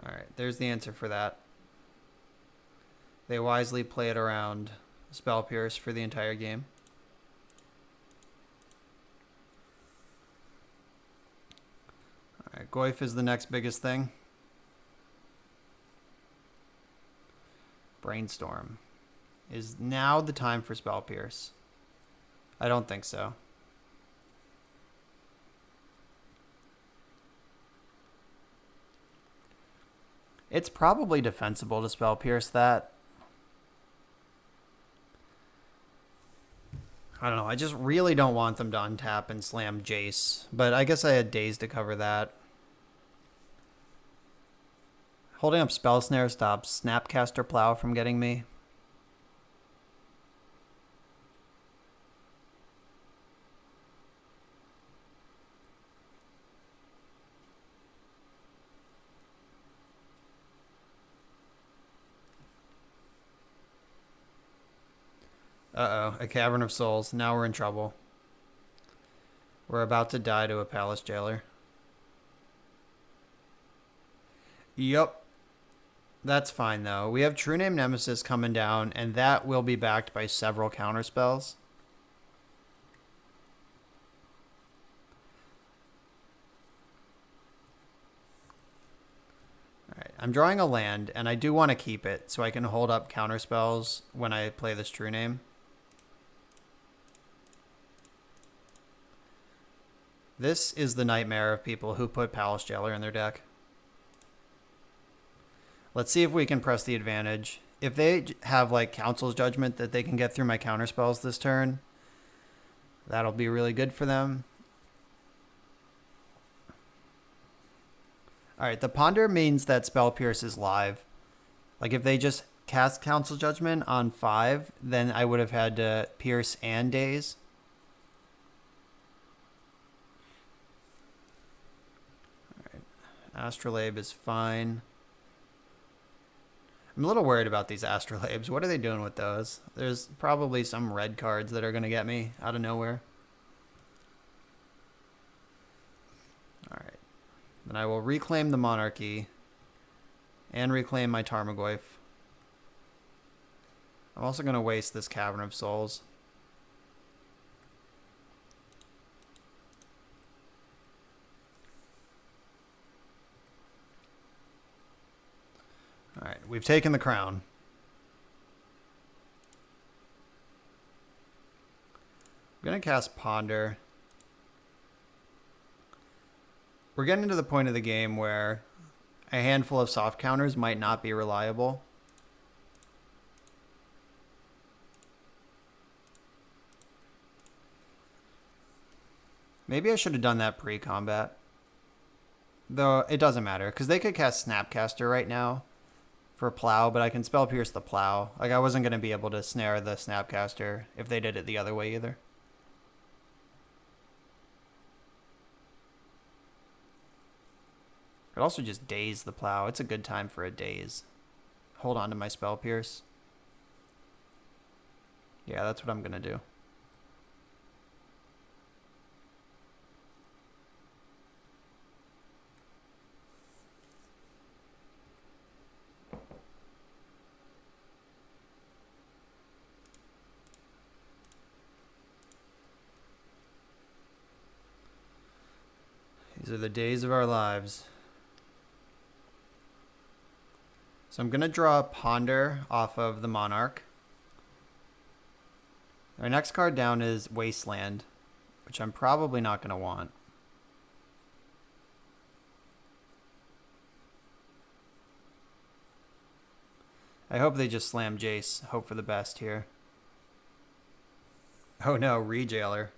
Alright, there's the answer for that. They wisely played around Spell Pierce for the entire game. Alright, Goyf is the next biggest thing. Brainstorm. Is now the time for Spell Pierce? I don't think so. It's probably defensible to Spell Pierce that. I don't know. I just really don't want them to untap and slam Jace. But I guess I had days to cover that. Holding up Spell Snare stops Snapcaster Plow from getting me. Uh-oh, a Cavern of Souls. Now we're in trouble. We're about to die to a Palace Jailer. Yup. That's fine, though. We have True Name Nemesis coming down, and that will be backed by several counterspells. Alright, I'm drawing a land, and I do want to keep it, so I can hold up counterspells when I play this True Name. This is the nightmare of people who put Palace Jailer in their deck. Let's see if we can press the advantage. If they have like Council's Judgment that they can get through my counterspells this turn, that'll be really good for them. Alright, the Ponder means that Spell Pierce is live. Like if they just cast Council Judgment on 5, then I would have had to Pierce and Daze. Alright, Astrolabe is fine. I'm a little worried about these Astrolabes. What are they doing with those? There's probably some red cards that are going to get me out of nowhere. Alright. Then I will reclaim the Monarchy and reclaim my Tarmogoyf. I'm also going to waste this Cavern of Souls. Alright, we've taken the crown. I'm going to cast Ponder. We're getting to the point of the game where a handful of soft counters might not be reliable. Maybe I should have done that pre-combat. Though it doesn't matter, because they could cast Snapcaster right now for Plow, but I can Spell Pierce the Plow. Like, I wasn't going to be able to snare the Snapcaster if they did it the other way either. Could also just Daze the Plow. It's a good time for a Daze. Hold on to my Spell Pierce. Yeah, that's what I'm going to do. These are the days of our lives. So I'm going to draw Ponder off of the Monarch. Our next card down is Wasteland, which I'm probably not going to want. I hope they just slam Jace. Hope for the best here. Oh no, Re-Jailer.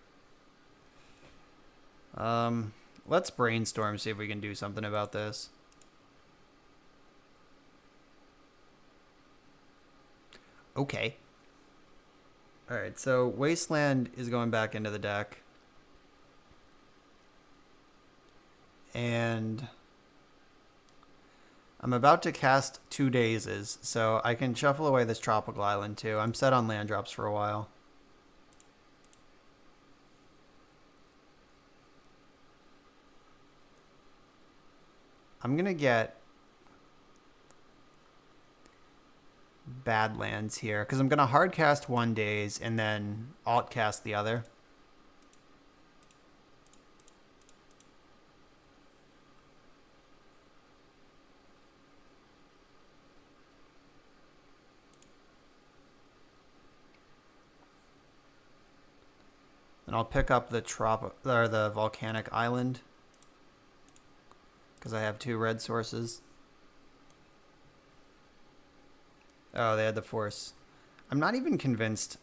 Let's brainstorm, see if we can do something about this. Okay. Alright, so Wasteland is going back into the deck. And I'm about to cast 2 Dazes, so I can shuffle away this Tropical Island too. I'm set on land drops for a while. I'm going to get Badlands here, because I'm going to hard cast 1 Daze and then alt cast the other. And I'll pick up the Volcanic Island, because I have 2 red sources. Oh, they had the Force. I'm not even convinced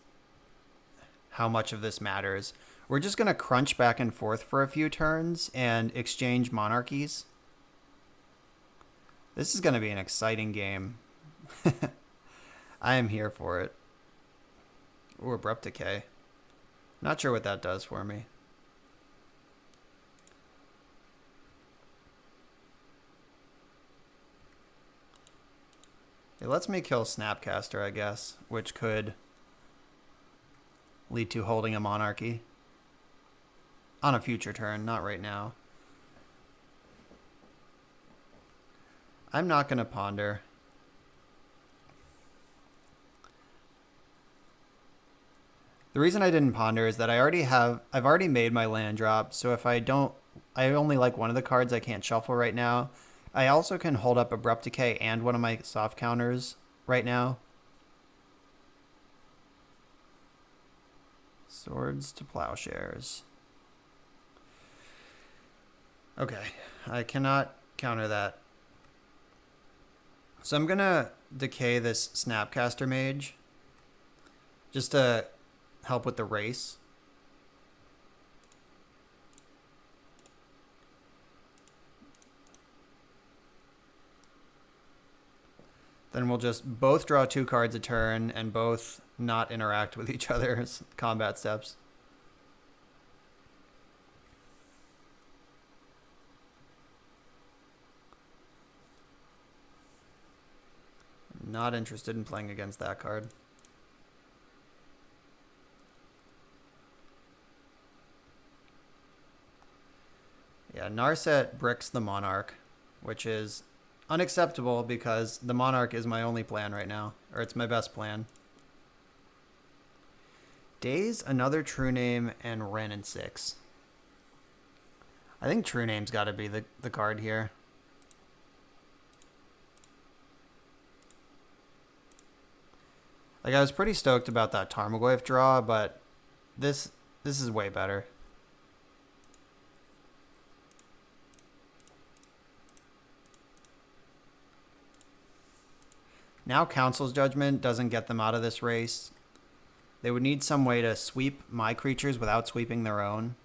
how much of this matters. We're just going to crunch back and forth for a few turns and exchange monarchies. This is going to be an exciting game. I am here for it. Ooh, Abrupt Decay. Not sure what that does for me. It lets me kill Snapcaster, I guess, which could lead to holding a monarchy on a future turn, not right now. I'm not going to Ponder. The reason I didn't Ponder is that I've already made my land drop, so if I only like one of the cards I can't shuffle right now. I also can hold up Abrupt Decay and one of my soft counters right now. Swords to Plowshares. Okay, I cannot counter that. So I'm gonna decay this Snapcaster Mage just to help with the race. Then we'll just both draw 2 cards a turn and both not interact with each other's combat steps. Not interested in playing against that card. Yeah, Narset bricks the Monarch, which is unacceptable because the Monarch is my only plan right now, or it's my best plan. Daze, another True Name, and Wrenn and 6. I think True Name's got to be the card here. Like, I was pretty stoked about that Tarmogoyf draw, but this is way better. Now Council's Judgment doesn't get them out of this race. They would need some way to sweep my creatures without sweeping their own.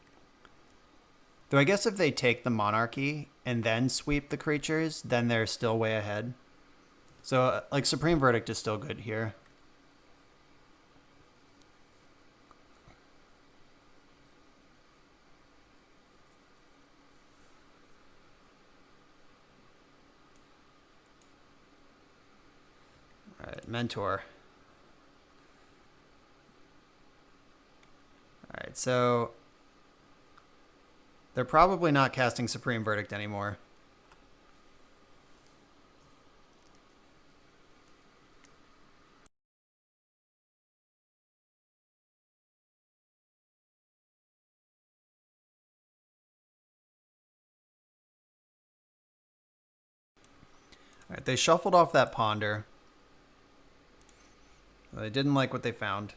Though I guess if they take the Monarchy and then sweep the creatures, then they're still way ahead. So, like, Supreme Verdict is still good here. All right, Mentor. All right, so they're probably not casting Supreme Verdict anymore. All right, they shuffled off that Ponder. They didn't like what they found.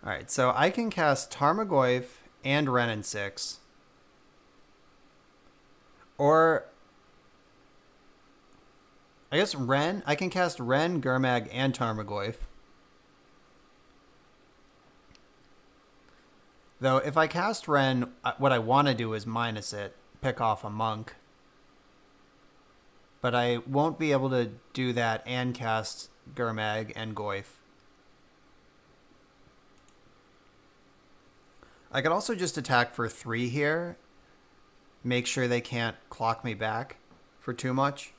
All right, so I can cast Tarmogoyf and Wrenn and 6. Or I guess Wrenn. I can cast Wrenn, Gurmag, and Tarmogoyf. Though if I cast Wrenn, what I want to do is minus it, pick off a monk. But I won't be able to do that and cast Gurmag and Goyf. I could also just attack for 3 here. Make sure they can't clock me back for too much.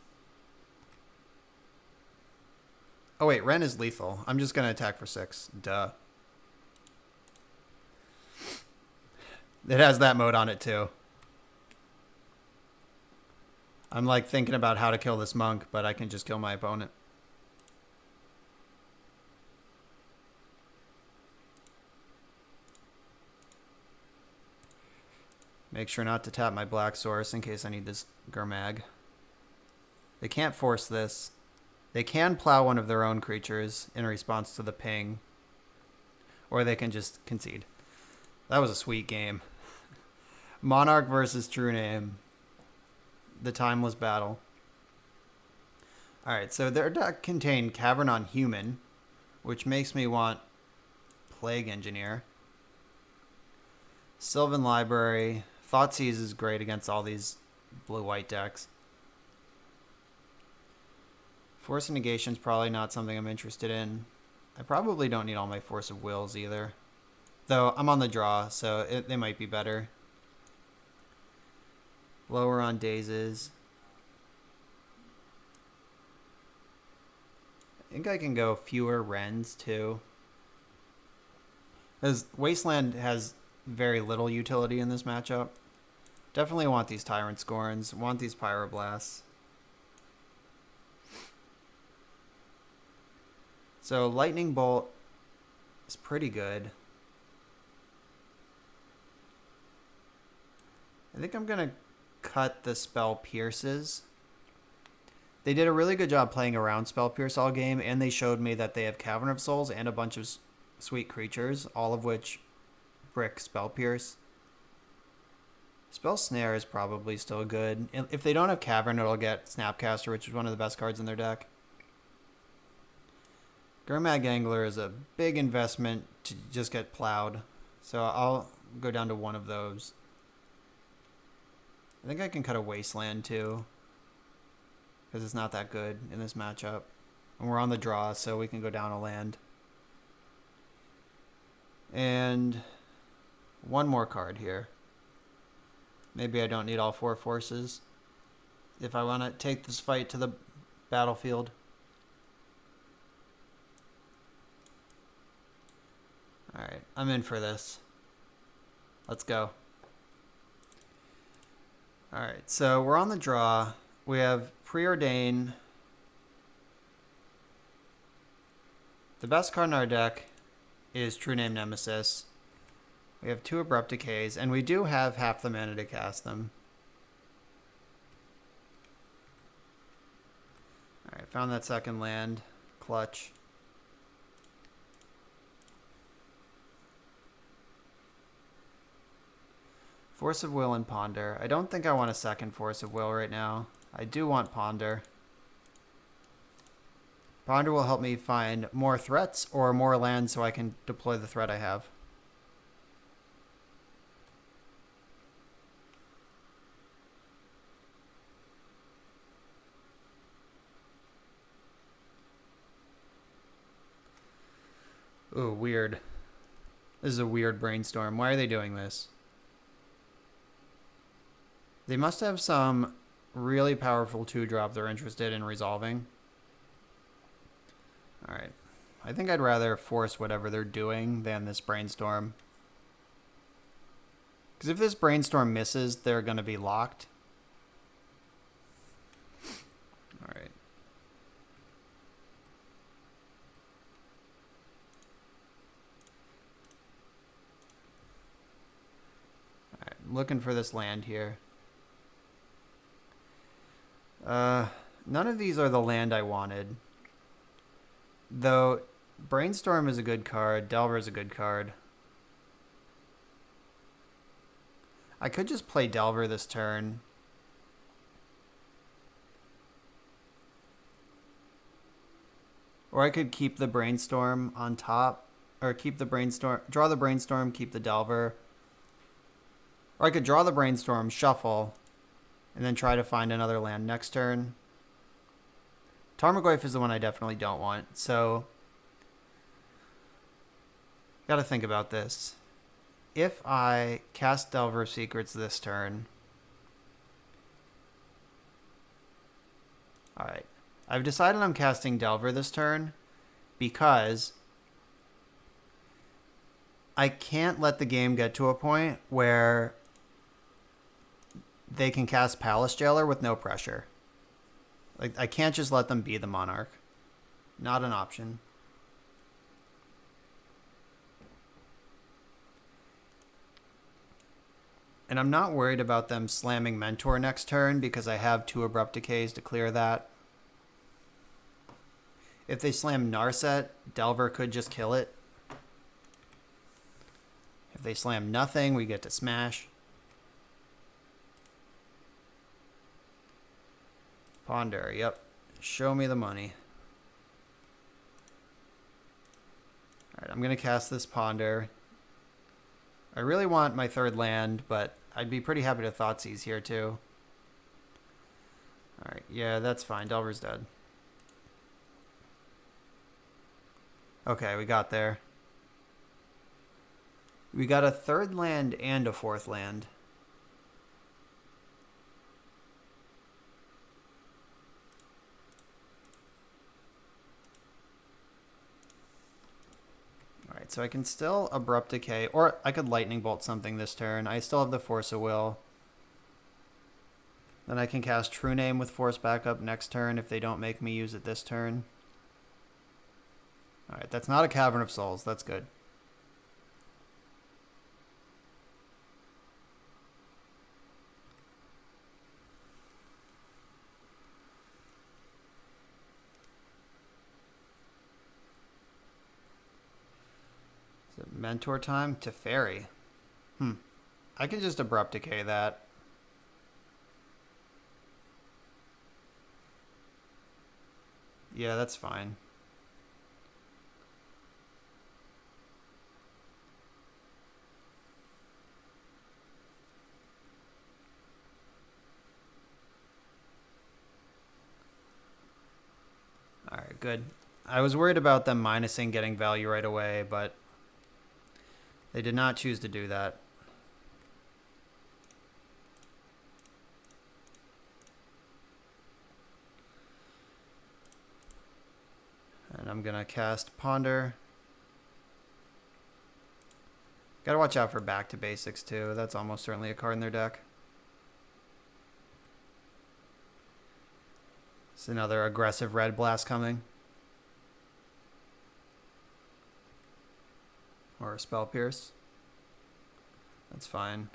Oh wait, Wrenn is lethal. I'm just going to attack for 6. Duh. It has that mode on it too. I'm like thinking about how to kill this monk, but I can just kill my opponent. Make sure not to tap my black source in case I need this Gurmag. They can't force this. They can plow one of their own creatures in response to the ping. Or they can just concede. That was a sweet game. Monarch versus True Name. The timeless battle. Alright, so their deck contained Cavern on Human, which makes me want Plague Engineer. Sylvan Library. Thoughtseize is great against all these blue-white decks. Force of Negation is probably not something I'm interested in. I probably don't need all my Force of Wills either. Though I'm on the draw, so they might be better. Lower on Dazes. I think I can go fewer Wrens too. Because Wasteland has very little utility in this matchup. Definitely want these Tyrant Scorns. Want these Pyroblasts. So Lightning Bolt is pretty good. I think I'm going to cut the spell Pierces. They did a really good job playing around Spell Pierce all game, and they showed me that they have Cavern of Souls and a bunch of sweet creatures, all of which brick Spell Pierce. Spell Snare is probably still good. If they don't have Cavern, it'll get Snapcaster, which is one of the best cards in their deck. Gurmag Angler is a big investment to just get plowed, so I'll go down to one of those. I think I can cut a Wasteland too, because it's not that good in this matchup. And we're on the draw, so we can go down a land. And one more card here. Maybe I don't need all 4 forces if I want to take this fight to the battlefield. Alright, I'm in for this. Let's go. Alright, so we're on the draw. We have Preordain. The best card in our deck is True Name Nemesis. We have 2 Abrupt Decays, and we do have half the mana to cast them. Alright, found that second land. Clutch. Force of Will and Ponder. I don't think I want a second Force of Will right now. I do want Ponder. Ponder will help me find more threats or more land so I can deploy the threat I have. Ooh, weird. This is a weird brainstorm. Why are they doing this? They must have some really powerful 2-drop they're interested in resolving. Alright. I think I'd rather force whatever they're doing than this brainstorm. Because if this brainstorm misses, they're going to be locked. Alright. Alright, I'm looking for this land here. None of these are the land I wanted. Though, Brainstorm is a good card. Delver is a good card. I could just play Delver this turn. Or I could keep the Brainstorm on top. Or keep the Brainstorm, draw the Brainstorm, keep the Delver. Or I could draw the Brainstorm, shuffle, and then try to find another land next turn. Tarmogoyf is the one I definitely don't want, so gotta think about this. If I cast Delver of Secrets this turn, alright, I've decided I'm casting Delver this turn because I can't let the game get to a point where they can cast Palace Jailer with no pressure. Like, I can't just let them be the Monarch. Not an option. And I'm not worried about them slamming Mentor next turn because I have 2 Abrupt Decays to clear that. If they slam Narset, Delver could just kill it. If they slam nothing, we get to smash. Ponder, yep. Show me the money. Alright, I'm going to cast this Ponder. I really want my 3rd land, but I'd be pretty happy to Thoughtseize here too. Alright, yeah, that's fine. Delver's dead. Okay, we got there. We got a 3rd land and a 4th land. Alright, so I can still Abrupt Decay, or I could Lightning Bolt something this turn. I still have the Force of Will. Then I can cast True Name with Force Backup next turn if they don't make me use it this turn. Alright, that's not a Cavern of Souls. That's good. Mentor time to fairy. I can just abrupt decay that. Yeah, that's fine. Alright, good. I was worried about them minusing getting value right away, but they did not choose to do that. And I'm going to cast Ponder. Gotta watch out for Back to Basics too. That's almost certainly a card in their deck. It's another aggressive Red Blast coming. Or a Spell Pierce. That's fine.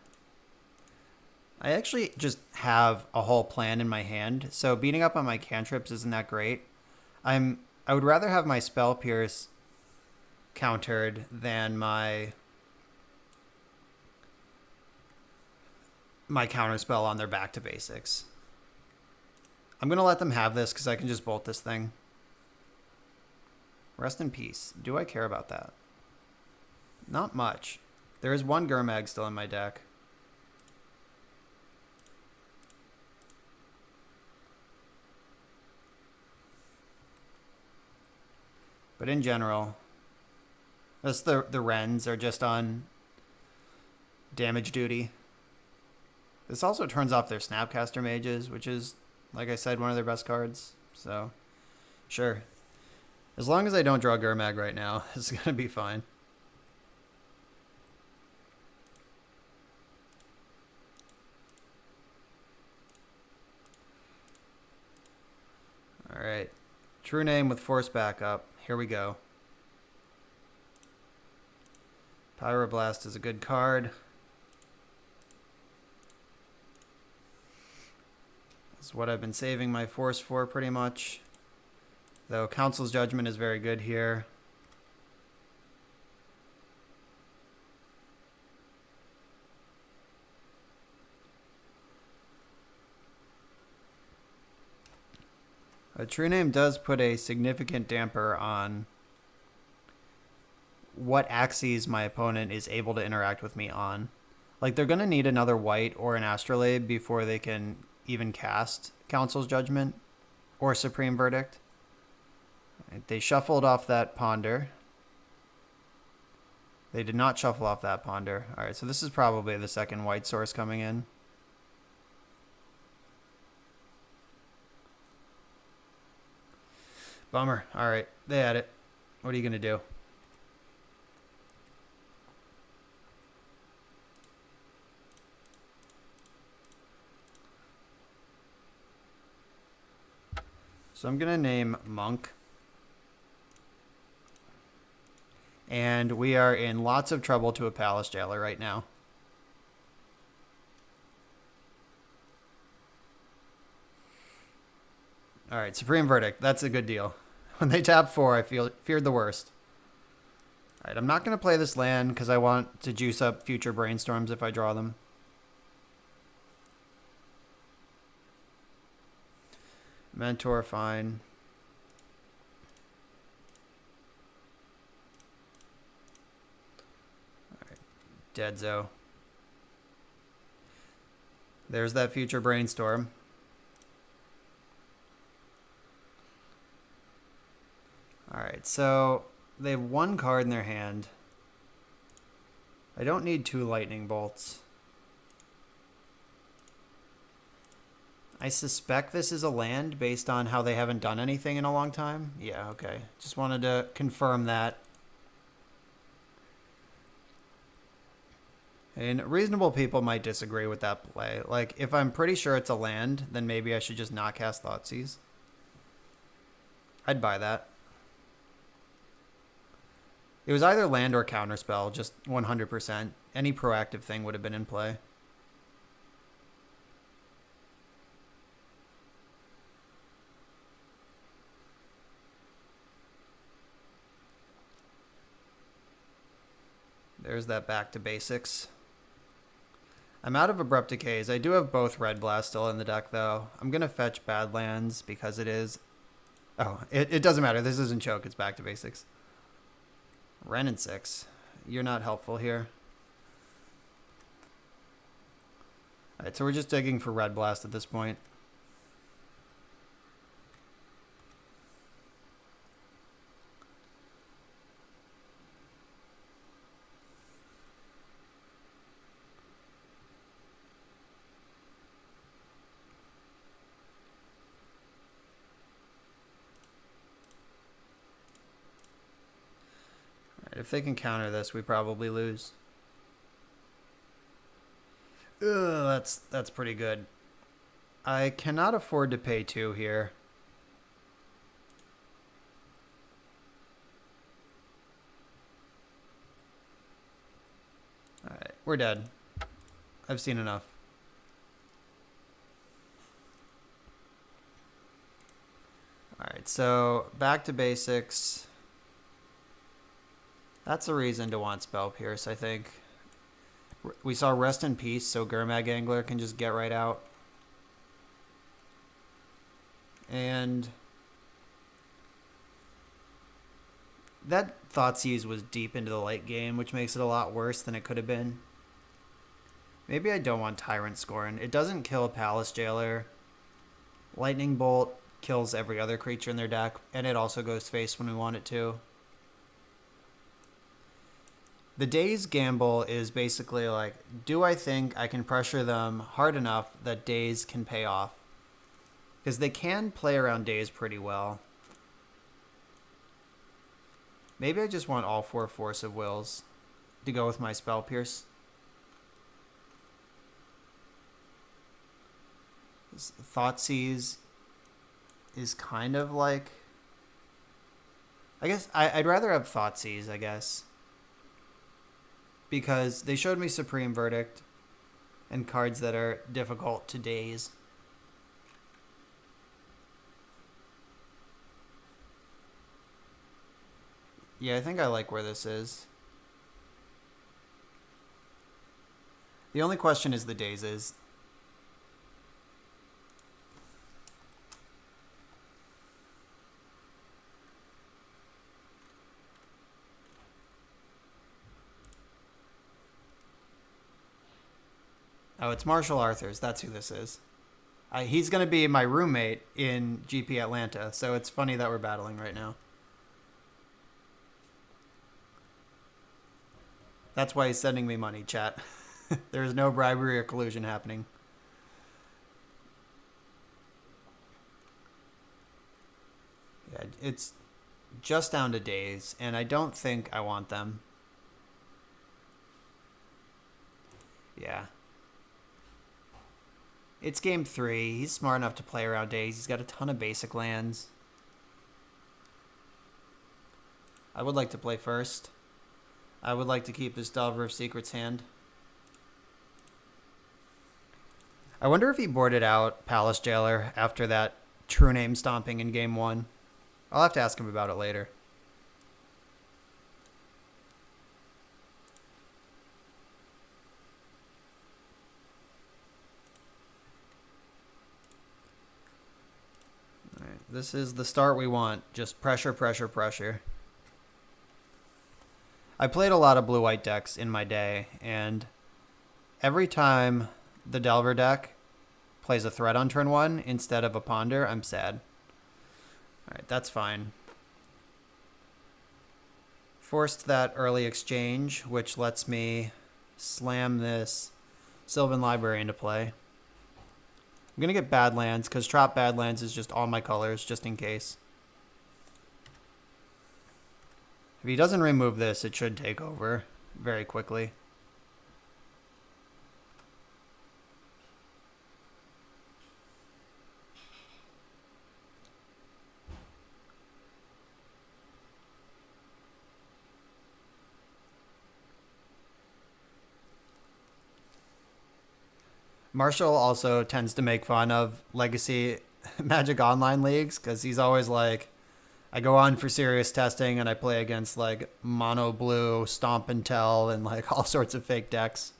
I actually just have a whole plan in my hand, so beating up on my cantrips isn't that great. I would rather have my Spell Pierce countered than my counterspell on their Back to Basics. I'm going to let them have this because I can just bolt this thing. Rest in peace. Do I care about that? Not much. There is one Gurmag still in my deck. But in general, the Wrens are just on damage duty. This also turns off their Snapcaster Mages, which is, like I said, one of their best cards. So, sure. As long as I don't draw Gurmag right now, it's going to be fine. Alright. True Name with Force Backup. Here we go. Pyroblast is a good card. That's what I've been saving my Force for pretty much. Though Council's Judgment is very good here. A True Name does put a significant damper on what axes my opponent is able to interact with me on. Like, they're going to need another white or an Astrolabe before they can even cast Council's Judgment or Supreme Verdict. Right, they shuffled off that Ponder. They did not shuffle off that Ponder. Alright, so this is probably the second white source coming in. Bummer. Alright, they had it. What are you going to do? So I'm going to name Monk. And we are in lots of trouble to a Palace Jailer right now. Alright, Supreme Verdict. That's a good deal. When they tap 4, I feared the worst. Alright, I'm not going to play this land because I want to juice up future Brainstorms if I draw them. Mentor, fine. Alright, Deadzo. There's that future Brainstorm. Alright, so they have one card in their hand. I don't need 2 lightning bolts. I suspect this is a land based on how they haven't done anything in a long time. Yeah, okay. Just wanted to confirm that. And reasonable people might disagree with that play. Like, if I'm pretty sure it's a land, then maybe I should just not cast Thoughtseize. I'd buy that. It was either land or counterspell, just 100%. Any proactive thing would have been in play. there's that back to basics. I'm out of Abrupt Decays. I do have both Red Blast still in the deck, though. I'm going to fetch Badlands because it is... Oh, it doesn't matter. This isn't Choke. It's back to basics. Wrenn and 6. You're not helpful here. Alright, so we're just digging for Red Blast at this point. If they can counter this, we probably lose. Ugh, that's pretty good. I cannot afford to pay 2 here. Alright, we're dead. I've seen enough. Alright, so back to basics. That's a reason to want Spell Pierce, I think. We saw Rest in Peace, so Gurmag Angler can just get right out. And that Thoughtseize was deep into the late game, which makes it a lot worse than it could have been. Maybe I don't want Tyrant Scorn. It doesn't kill a Palace Jailer. Lightning Bolt kills every other creature in their deck, and it also goes face when we want it to. The Daze gamble is basically like, do I think I can pressure them hard enough that Daze can pay off? Because they can play around Daze pretty well. Maybe I just want all 4 Force of Wills to go with my Spell Pierce. Thoughtseize is kind of like... I guess I'd rather have Thoughtseize, I guess. Because they showed me Supreme Verdict and cards that are difficult to daze. Yeah, I think I like where this is. The only question is the dazes. Oh, it's Marshall Arthurs. That's who this is. He's going to be my roommate in GP Atlanta, so it's funny that we're battling right now. That's why he's sending me money, chat. There's no bribery or collusion happening. Yeah, it's just down to days, and I don't think I want them. Yeah. It's game 3. He's smart enough to play around days. He's got a ton of basic lands. I would like to play first. I would like to keep this Delver of Secrets hand. I wonder if he boarded out Palace Jailer after that true name stomping in game 1. I'll have to ask him about it later. This is the start we want. Just pressure, pressure, pressure. I played a lot of blue-white decks in my day, and every time the Delver deck plays a threat on turn 1 instead of a Ponder, I'm sad. Alright, that's fine. Forced that early exchange, which lets me slam this Sylvan Library into play. I'm going to get Badlands, because Trap Badlands is just all my colors, just in case. If he doesn't remove this, it should take over very quickly. Marshall also tends to make fun of Legacy Magic Online leagues because he's always like, I go on for serious testing and I play against like mono blue, stomp and tell, and like all sorts of fake decks.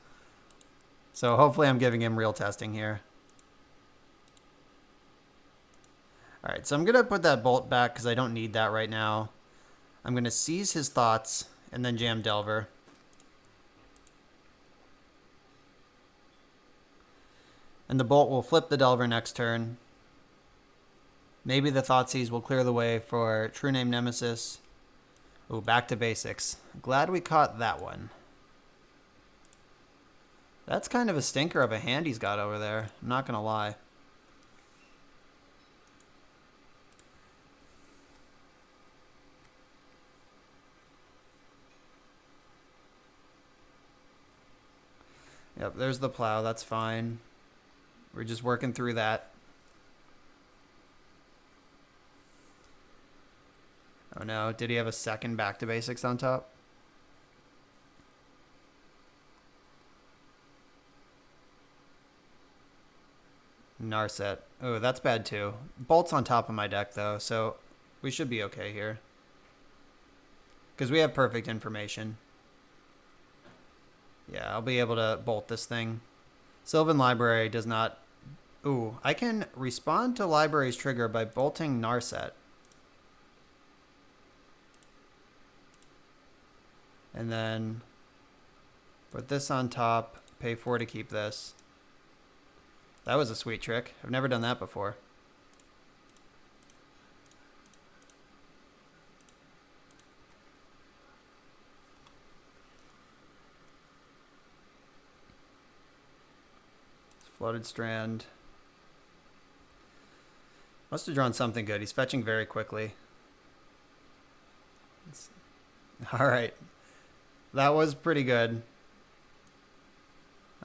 So hopefully I'm giving him real testing here. All right, so I'm going to put that bolt back because I don't need that right now. I'm going to seize his thoughts and then jam Delver. And the bolt will flip the Delver next turn. Maybe the Thoughtseize will clear the way for True Name Nemesis. Ooh, back to basics. Glad we caught that one. That's kind of a stinker of a hand he's got over there. I'm not going to lie. Yep, there's the plow. That's fine. We're just working through that. Oh no, did he have a second back to basics on top? Narset. Oh, that's bad too. Bolt's on top of my deck though, so we should be okay here. Because we have perfect information. Yeah, I'll be able to bolt this thing. Sylvan Library does not... Ooh, I can respond to Library's trigger by bolting Narset. And then put this on top, pay 4 to keep this. That was a sweet trick. I've never done that before. Floated Strand. Must have drawn something good. He's fetching very quickly. All right. That was pretty good.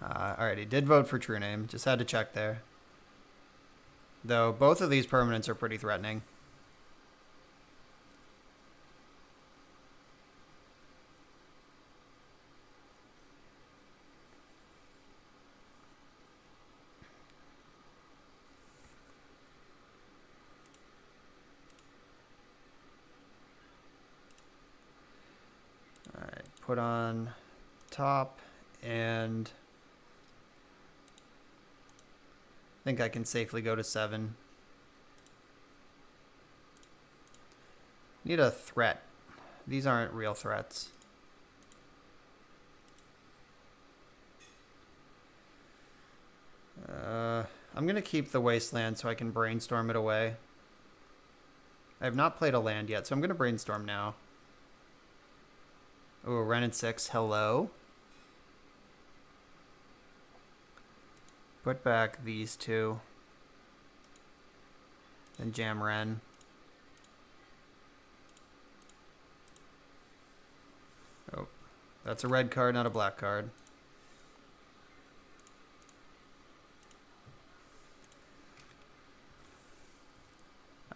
All right, he did vote for True Name. Just had to check there. Though both of these permanents are pretty threatening. All right, put on top and... I think I can safely go to 7. Need a threat. These aren't real threats. I'm going to keep the Wasteland so I can brainstorm it away. I have not played a land yet, so I'm going to brainstorm now. Oh, Ren at 6. Hello. Put back these two. Then jam Ren. Oh, that's a red card, not a black card.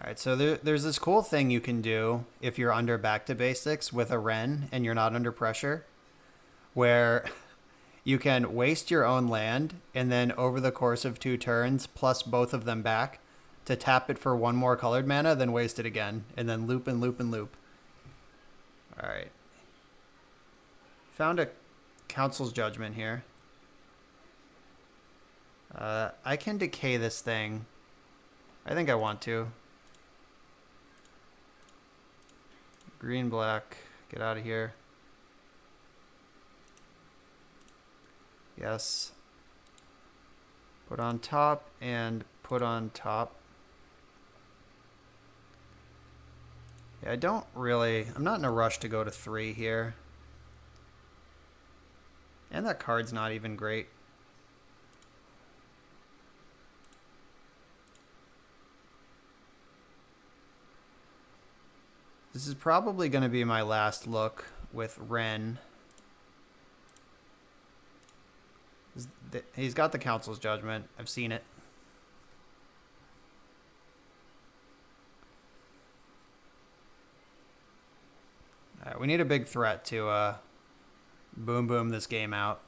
Alright, so there's this cool thing you can do if you're under back to basics with a Ren and you're not under pressure, where you can waste your own land and then over the course of 2 turns plus both of them back to tap it for 1 more colored mana, then waste it again, and then loop and loop and loop. Alright. Found a Council's Judgment here. I can decay this thing. I think I want to. Green, black. Get out of here. Yes. Put on top and put on top. Yeah, I'm not in a rush to go to 3 here. And that card's not even great. This is probably going to be my last look with Ren. He's got the Council's Judgment. I've seen it. All right, we need a big threat to boom this game out.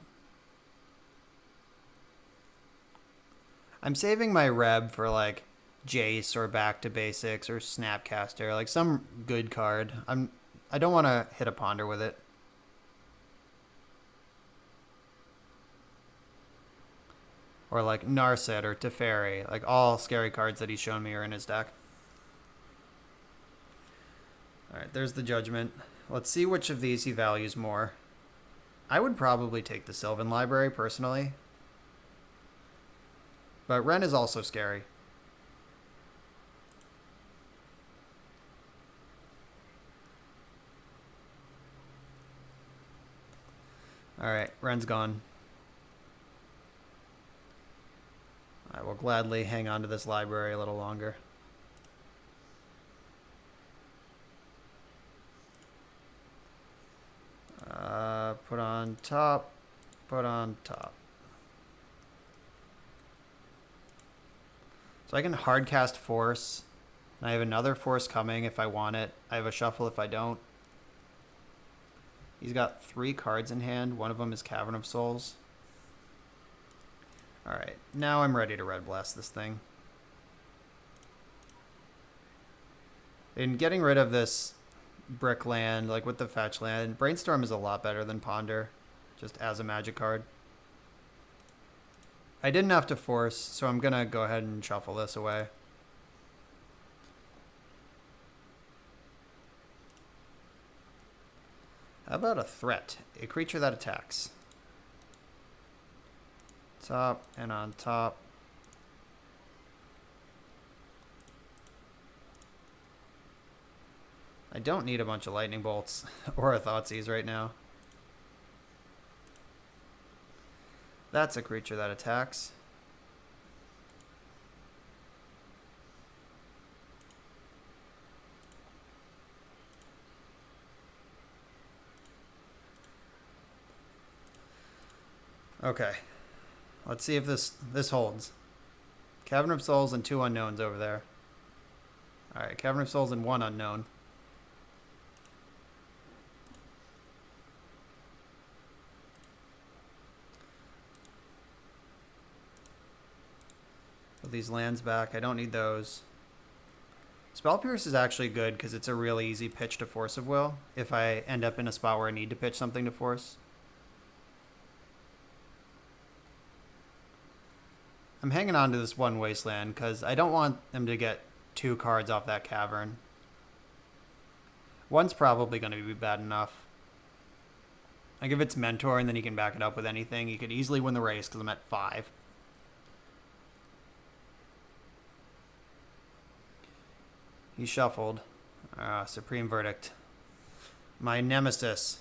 I'm saving my Reb for like Jace or Back to Basics or Snapcaster, like some good card. I don't want to hit a Ponder with it. Or like Narset or Teferi, like all scary cards that he's shown me are in his deck. Alright, there's the Judgment. Let's see which of these he values more. I would probably take the Sylvan Library, personally. But Ren is also scary. Alright, Ren's gone. I will gladly hang on to this library a little longer. Put on top. Put on top. So I can hardcast Force. And I have another Force coming if I want it. I have a Shuffle if I don't. He's got 3 cards in hand. One of them is Cavern of Souls. Alright, now I'm ready to Red Blast this thing. In getting rid of this brick land, like with the fetch land, Brainstorm is a lot better than Ponder, just as a Magic card. I didn't have to force, so I'm gonna go ahead and shuffle this away. How about a threat? A creature that attacks. Top and on top. I don't need a bunch of lightning bolts or a Thoughtseize right now. That's a creature that attacks. Okay. Let's see if this holds. Cavern of Souls and 2 unknowns over there. Alright, Cavern of Souls and 1 unknown. Put these lands back. I don't need those. Spell Pierce is actually good because it's a really easy pitch to Force of Will if I end up in a spot where I need to pitch something to Force. I'm hanging on to this one Wasteland because I don't want them to get 2 cards off that Cavern. One's probably going to be bad enough. Like if it's Mentor and then he can back it up with anything, he could easily win the race because I'm at 5. He shuffled. Supreme Verdict. My nemesis.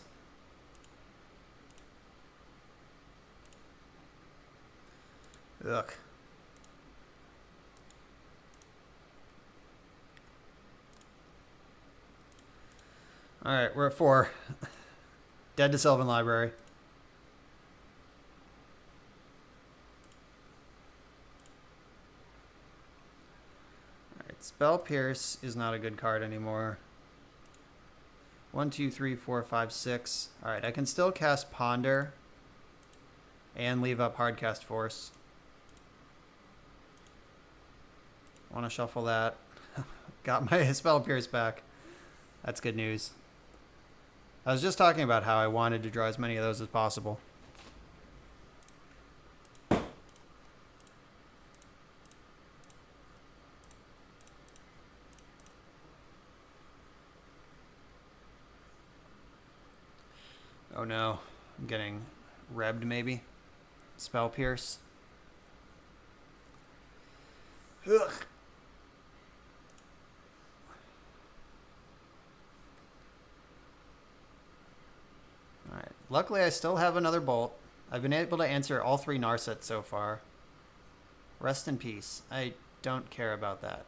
Ugh. Alright, we're at 4. Dead to Sylvan Library. Alright, Spell Pierce is not a good card anymore. 1, 2, 3, 4, 5, 6. Alright, I can still cast Ponder and leave up Hardcast Force. Want to shuffle that. Got my Spell Pierce back. That's good news. I was just talking about how I wanted to draw as many of those as possible. Oh no, I'm getting rebbed maybe. Spell Pierce. Ugh. Alright, luckily I still have another bolt. I've been able to answer all 3 Narsets so far. Rest in peace. I don't care about that.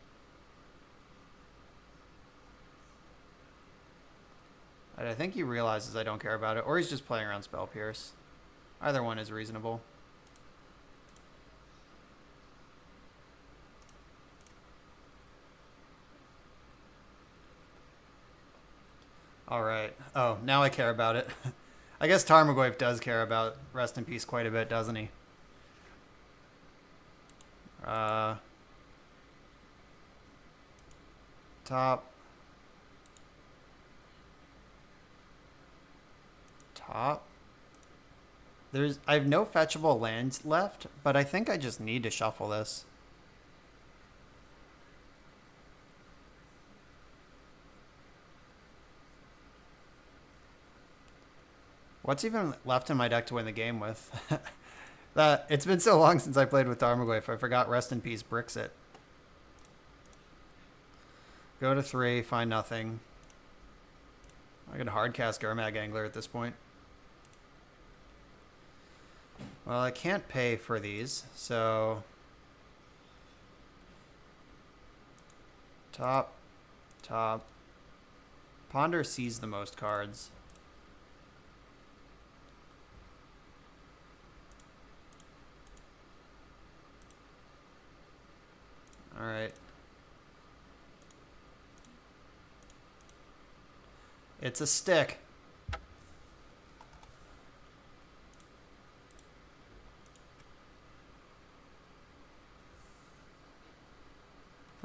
I think he realizes I don't care about it, or he's just playing around Spell Pierce. Either one is reasonable. Alright. Oh, now I care about it. I guess Tarmogoyf does care about Rest in Peace quite a bit, doesn't he? Top. Top. I have no fetchable lands left, but I think I just need to shuffle this. What's even left in my deck to win the game with? It's been so long since I played with Tarmogoyf, I forgot Rest in Peace bricks it. Go to 3, find nothing. I could hardcast Gurmag Angler at this point. Well, I can't pay for these, so... Top. Top. Ponder sees the most cards. Alright. It's a stick.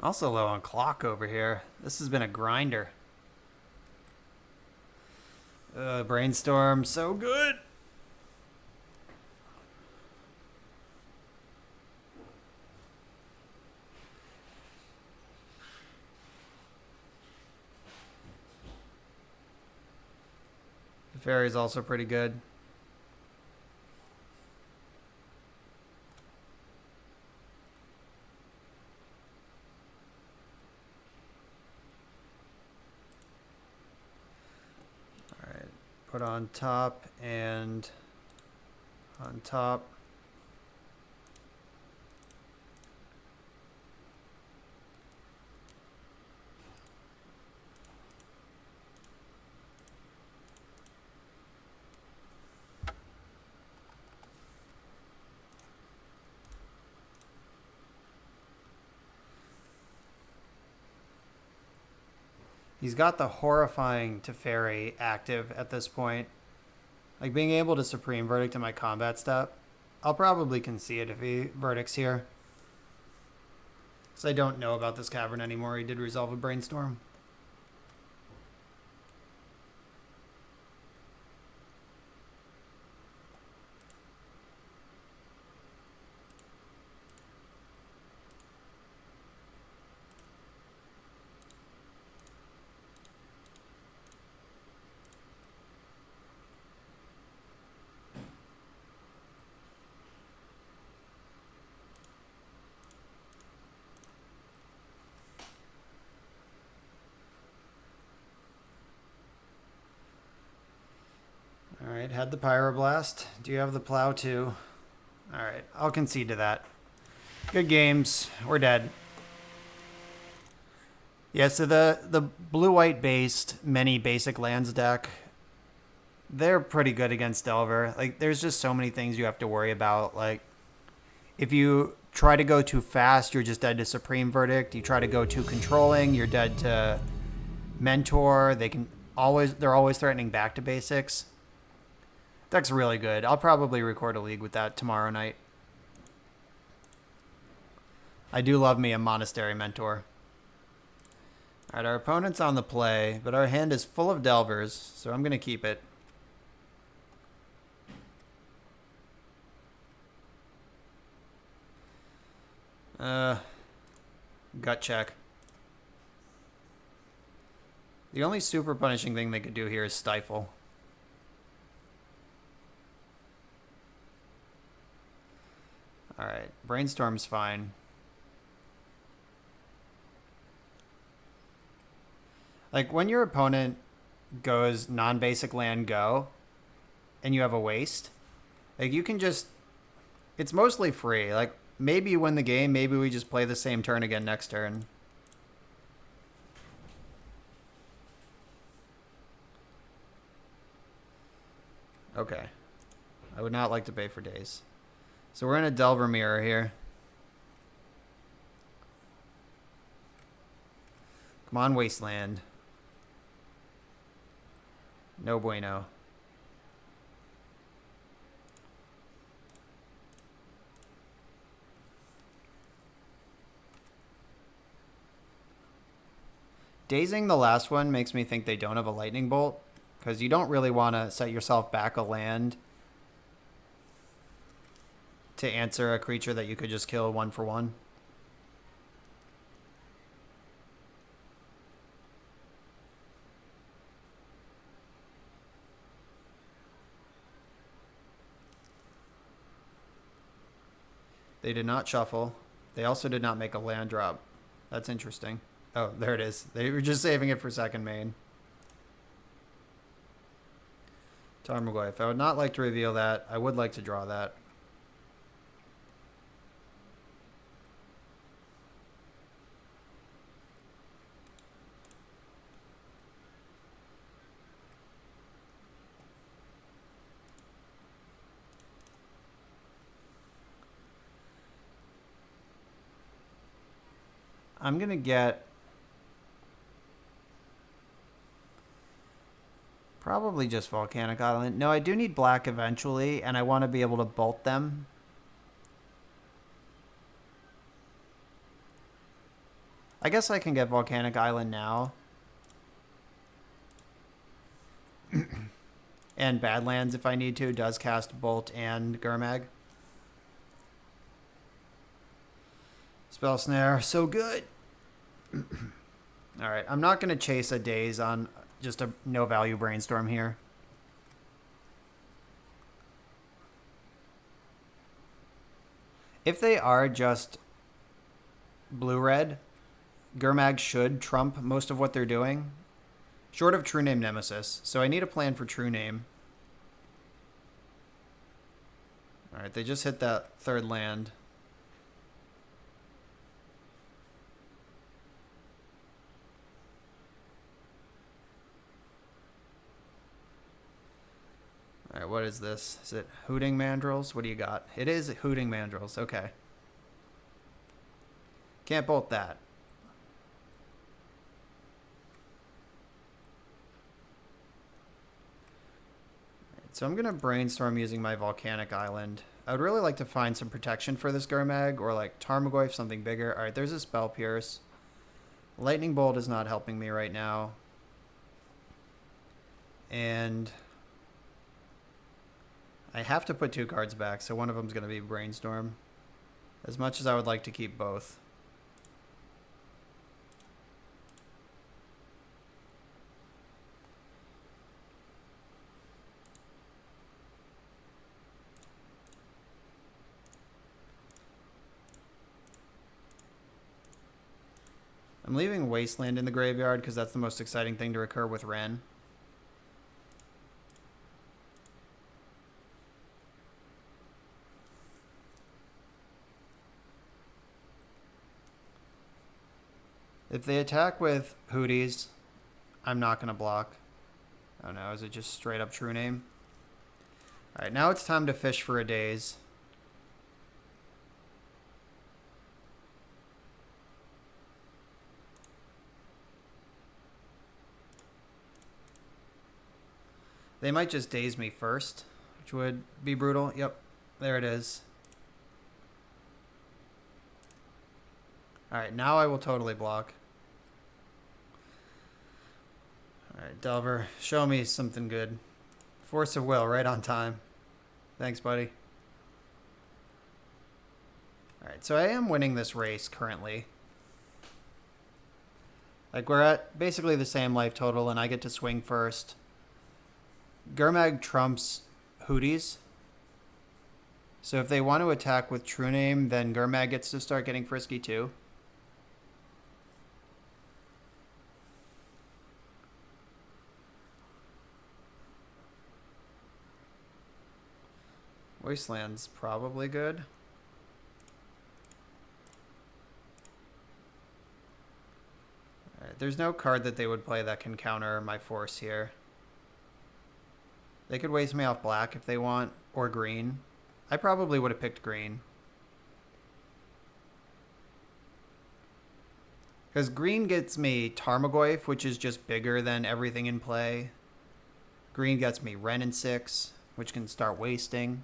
Also low on clock over here. This has been a grinder. Brainstorm, so good. The fairy's also pretty good. Put on top and on top. He's got the horrifying Teferi active at this point. Like, being able to Supreme Verdict in my combat step, I'll probably concede if he verdicts here. Because I don't know about this cavern anymore. He did resolve a Brainstorm. Alright, had the Pyroblast. Do you have the Plow too? Alright, I'll concede to that. Good games. We're dead. Yeah, so the blue-white based many basic lands deck, they're pretty good against Delver. Like, there's just so many things you have to worry about. Like, if you try to go too fast, you're just dead to Supreme Verdict. You try to go too controlling, you're dead to Mentor. They're always threatening back to basics. Deck's really good. I'll probably record a league with that tomorrow night. I do love me a Monastery Mentor. Alright, our opponent's on the play, but our hand is full of Delvers, so I'm going to keep it. Gut check. The only super punishing thing they could do here is Stifle. Alright, Brainstorm's fine. Like, when your opponent goes non-basic land go, and you have a waste, like, you can just... It's mostly free. Like, maybe you win the game, maybe we just play the same turn again next turn. Okay. I would not like to pay for days. So we're in a Delver mirror here. Come on, Wasteland. No bueno. Dazing the last one makes me think they don't have a lightning bolt, because you don't really want to set yourself back a land to answer a creature that you could just kill 1-for-1. They did not shuffle. They also did not make a land drop. That's interesting. Oh, there it is. They were just saving it for second main. Tarmogoyf. I would not like to reveal that. I would like to draw that. I'm going to get probably just Volcanic Island. No, I do need black eventually, and I want to be able to bolt them. I guess I can get Volcanic Island now. And Badlands, if I need to, does cast Bolt and Gurmag. Spell Snare, so good. Alright, I'm not going to chase a Daze on just a no-value Brainstorm here. If they are just blue-red, Gurmag should trump most of what they're doing, short of True Name Nemesis. So I need a plan for True Name. Alright, they just hit that third land. Alright, what is this? Is it Hooting Mandrills? What do you got? It is Hooting Mandrills. Okay. Can't bolt that. So I'm going to Brainstorm using my Volcanic Island. I would really like to find some protection for this Gurmag, or like Tarmogoyf, something bigger. Alright, there's a Spell Pierce. Lightning Bolt is not helping me right now. And I have to put 2 cards back, so one of them is going to be Brainstorm. As much as I would like to keep both. I'm leaving Wasteland in the graveyard because that's the most exciting thing to recur with Ren. If they attack with Hooties, I'm not going to block. Oh no, is it just straight up True Name? Alright, now it's time to fish for a Daze. They might just Daze me first, which would be brutal. Yep, there it is. Alright, now I will totally block. Alright, Delver, show me something good. Force of Will, right on time. Thanks, buddy. Alright, so I am winning this race currently. Like, we're at basically the same life total, and I get to swing first. Gurmag trumps Hooties. So if they want to attack with True Name, then Gurmag gets to start getting frisky too. Wasteland's probably good. Alright, there's no card that they would play that can counter my force here. They could waste me off black if they want, or green. I probably would have picked green. Because green gets me Tarmogoyf, which is just bigger than everything in play. Green gets me Ren and 6, which can start wasting.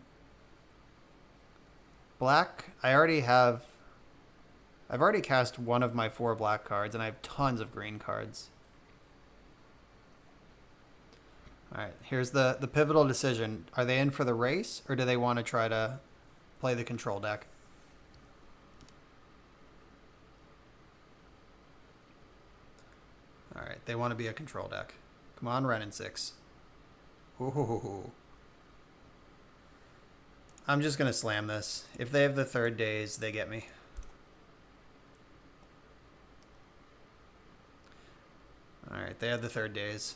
Black, I've already cast one of my 4 black cards, and I have tons of green cards. All right, here's the pivotal decision. Are they in for the race, or do they want to try to play the control deck? All right, they want to be a control deck. Come on, Ren and 6. Ooh. I'm just going to slam this. If they have the third days, they get me. All right, they have the third days.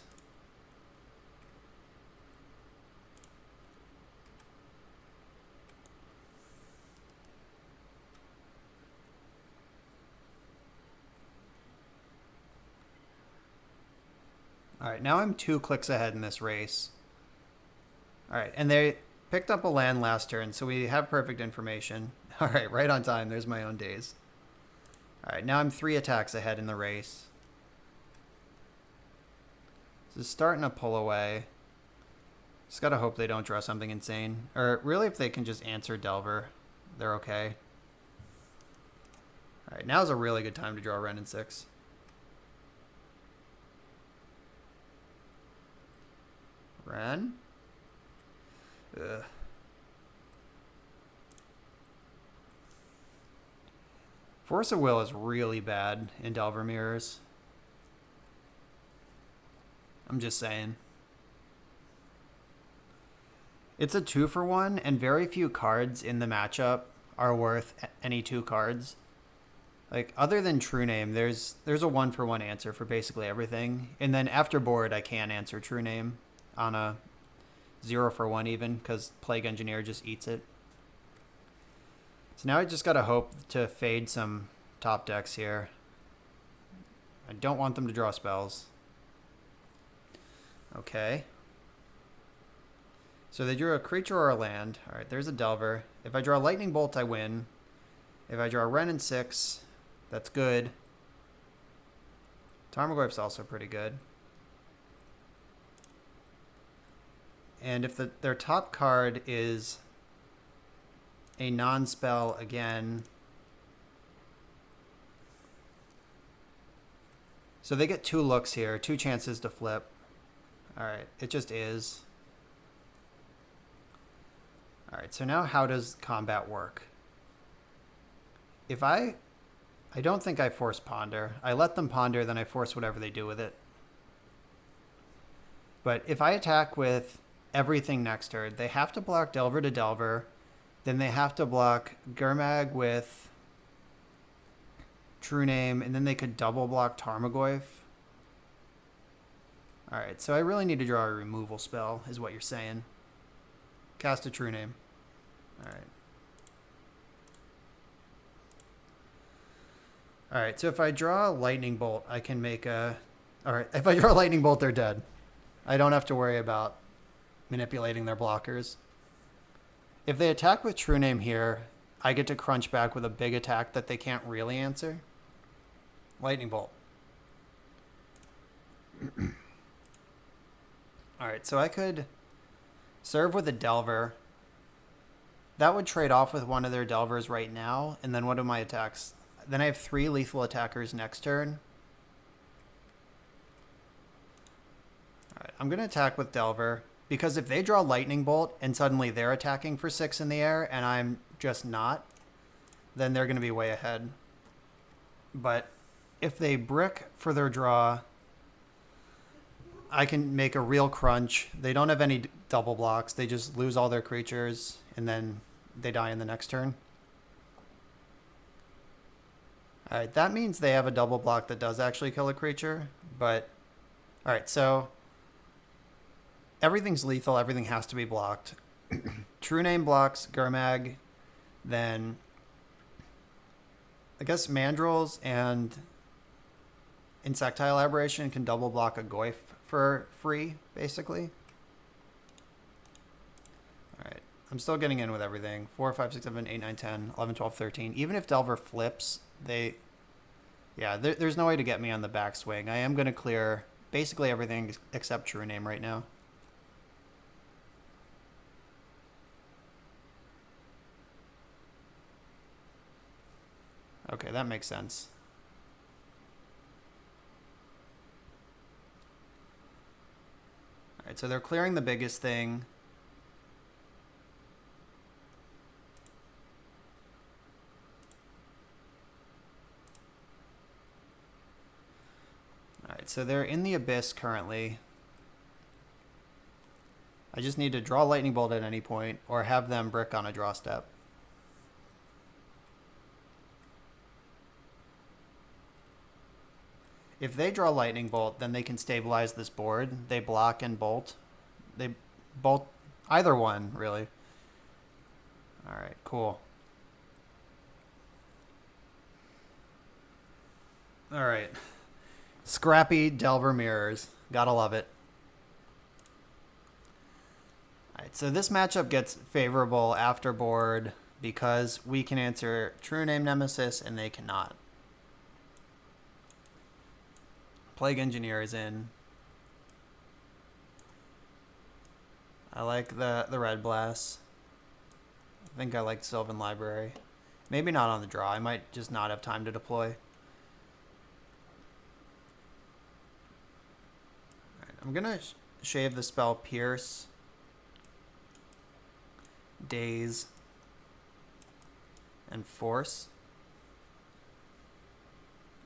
All right, now I'm 2 clicks ahead in this race. All right, and they picked up a land last turn, so we have perfect information. All right, right on time. There's my own days. All right, now I'm 3 attacks ahead in the race. This is starting to pull away. Just gotta hope they don't draw something insane. Or really, if they can just answer Delver, they're okay. All right, now's a really good time to draw Ren and 6. Ren? Ugh. Force of Will is really bad in Delver Mirrors. I'm just saying. It's a 2-for-1, and very few cards in the matchup are worth any 2 cards. Like, other than True Name, there's a 1-for-1 answer for basically everything. And then after board, I can answer True Name on a 0-for-1 even, because Plague Engineer just eats it. So now I just gotta hope to fade some top decks here. I don't want them to draw spells. Okay. So they drew a creature or a land. All right, there's a Delver. If I draw Lightning Bolt, I win. If I draw Ren and 6, that's good. Tarmogoyf's also pretty good. And if their top card is a non-spell again, so they get 2 looks here, 2 chances to flip. All right, it just is. All right, so now how does combat work? If I don't think I force Ponder. I let them ponder, then I force whatever they do with it. But if I attack with everything next turn, they have to block Delver to Delver. Then they have to block Gurmag with True Name, and then they could double block Tarmogoyf. All right, so I really need to draw a removal spell, is what you're saying. Cast a True Name. All right. All right, so if I draw a Lightning Bolt, I can make a... All right, if I draw a Lightning Bolt, they're dead. I don't have to worry about manipulating their blockers. If they attack with True Name here, I get to crunch back with a big attack that they can't really answer. Lightning Bolt. All right, so I could serve with a Delver. That would trade off with one of their Delvers right now, and then what are my attacks? Then I have 3 lethal attackers next turn. All right, I'm going to attack with Delver, because if they draw Lightning Bolt and suddenly they're attacking for 6 in the air and I'm just not, then they're going to be way ahead. But if they brick for their draw, I can make a real crunch. They don't have any double blocks. They just lose all their creatures, and then they die in the next turn. All right, that means they have a double block that does actually kill a creature. But, all right, so everything's lethal. Everything has to be blocked. True Name blocks Gurmag. Then I guess Mandrills and Insectile Aberration can double block a Goyf for free, basically. All right, I'm still getting in with everything. 4, 5, 6, 7, 8, 9, 10, 11, 12, 13. Even if Delver flips, there's no way to get me on the backswing. I am going to clear basically everything except True Name right now. Okay, that makes sense. All right, so they're clearing the biggest thing. All right, so they're in the abyss currently. I just need to draw lightning bolt at any point or have them brick on a draw step. If they draw lightning bolt, then they can stabilize this board. They block and bolt. They bolt either one, really. All right, cool. All right. Scrappy Delver mirrors. Gotta love it. All right, so this matchup gets favorable after board because we can answer True Name Nemesis and they cannot. Plague Engineer is in. I like the Red Blast. I think I like Sylvan Library. Maybe not on the draw. I might just not have time to deploy. Alright, I'm going to shave the spell Pierce, Daze, and Force.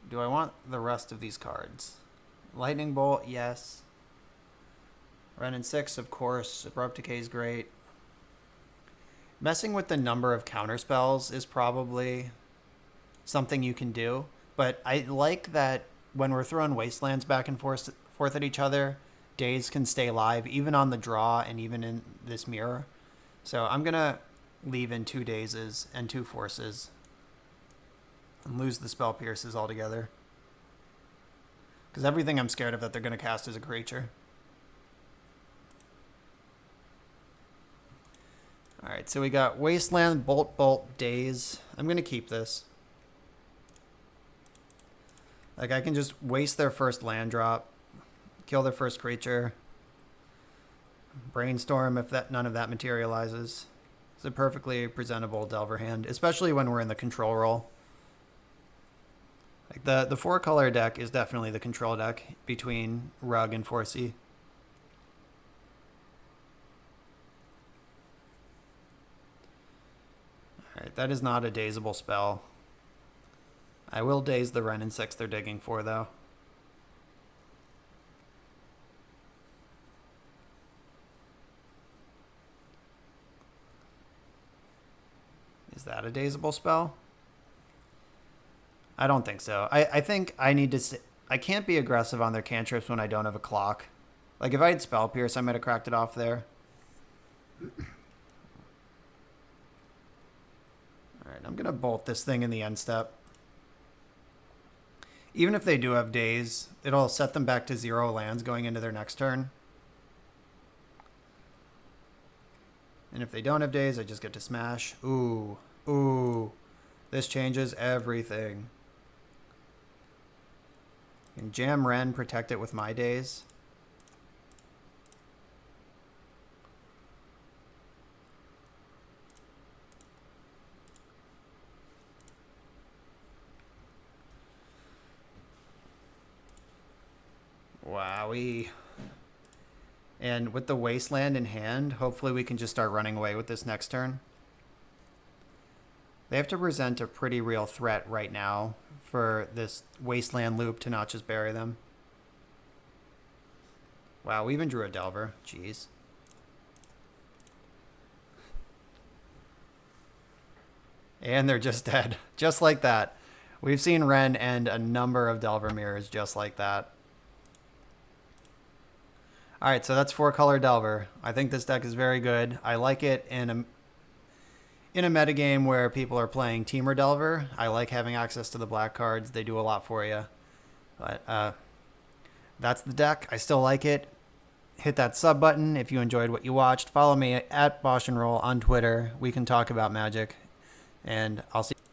Do I want the rest of these cards? Lightning Bolt, yes. Renin 6, of course. Abrupt Decay is great. Messing with the number of counterspells is probably something you can do. But I like that when we're throwing Wastelands back and forth at each other, Daze can stay live, even on the draw and even in this mirror. So I'm going to leave in 2 Dazes and 2 Forces. And lose the spell Pierces altogether. Because everything I'm scared of that they're going to cast is a creature. Alright, so we got Wasteland, Bolt, Daze. I'm going to keep this. Like, I can just waste their first land drop, kill their first creature, brainstorm if none of that materializes. It's a perfectly presentable Delver hand, especially when we're in the control role. Like the 4-color deck is definitely the control deck between Rug and 4C. Alright, that is not a dazeable spell. I will daze the Renin 6 they're digging for, though. Is that a dazeable spell? I don't think so. I think I need to... I can't be aggressive on their cantrips when I don't have a clock. Like, if I had Spell Pierce, I might have cracked it off there. Alright, I'm going to bolt this thing in the end step. Even if they do have Daze, it'll set them back to 0 lands going into their next turn. And if they don't have Daze, I just get to smash. Ooh. Ooh. This changes everything. And jam Ren, protect it with my Daze. Wowie. And with the Wasteland in hand, hopefully we can just start running away with this next turn. They have to present a pretty real threat right now for this Wasteland loop to not just bury them. Wow, we even drew a Delver. Jeez. And they're just dead. Just like that. We've seen Ren end a number of Delver mirrors just like that. Alright, so that's 4-color Delver. I think this deck is very good. I like it in a metagame where people are playing Teamer Delver. I like having access to the black cards. They do a lot for you. But that's the deck. I still like it. Hit that sub button if you enjoyed what you watched. Follow me at Bosch and Roll on Twitter. We can talk about Magic. And I'll see you.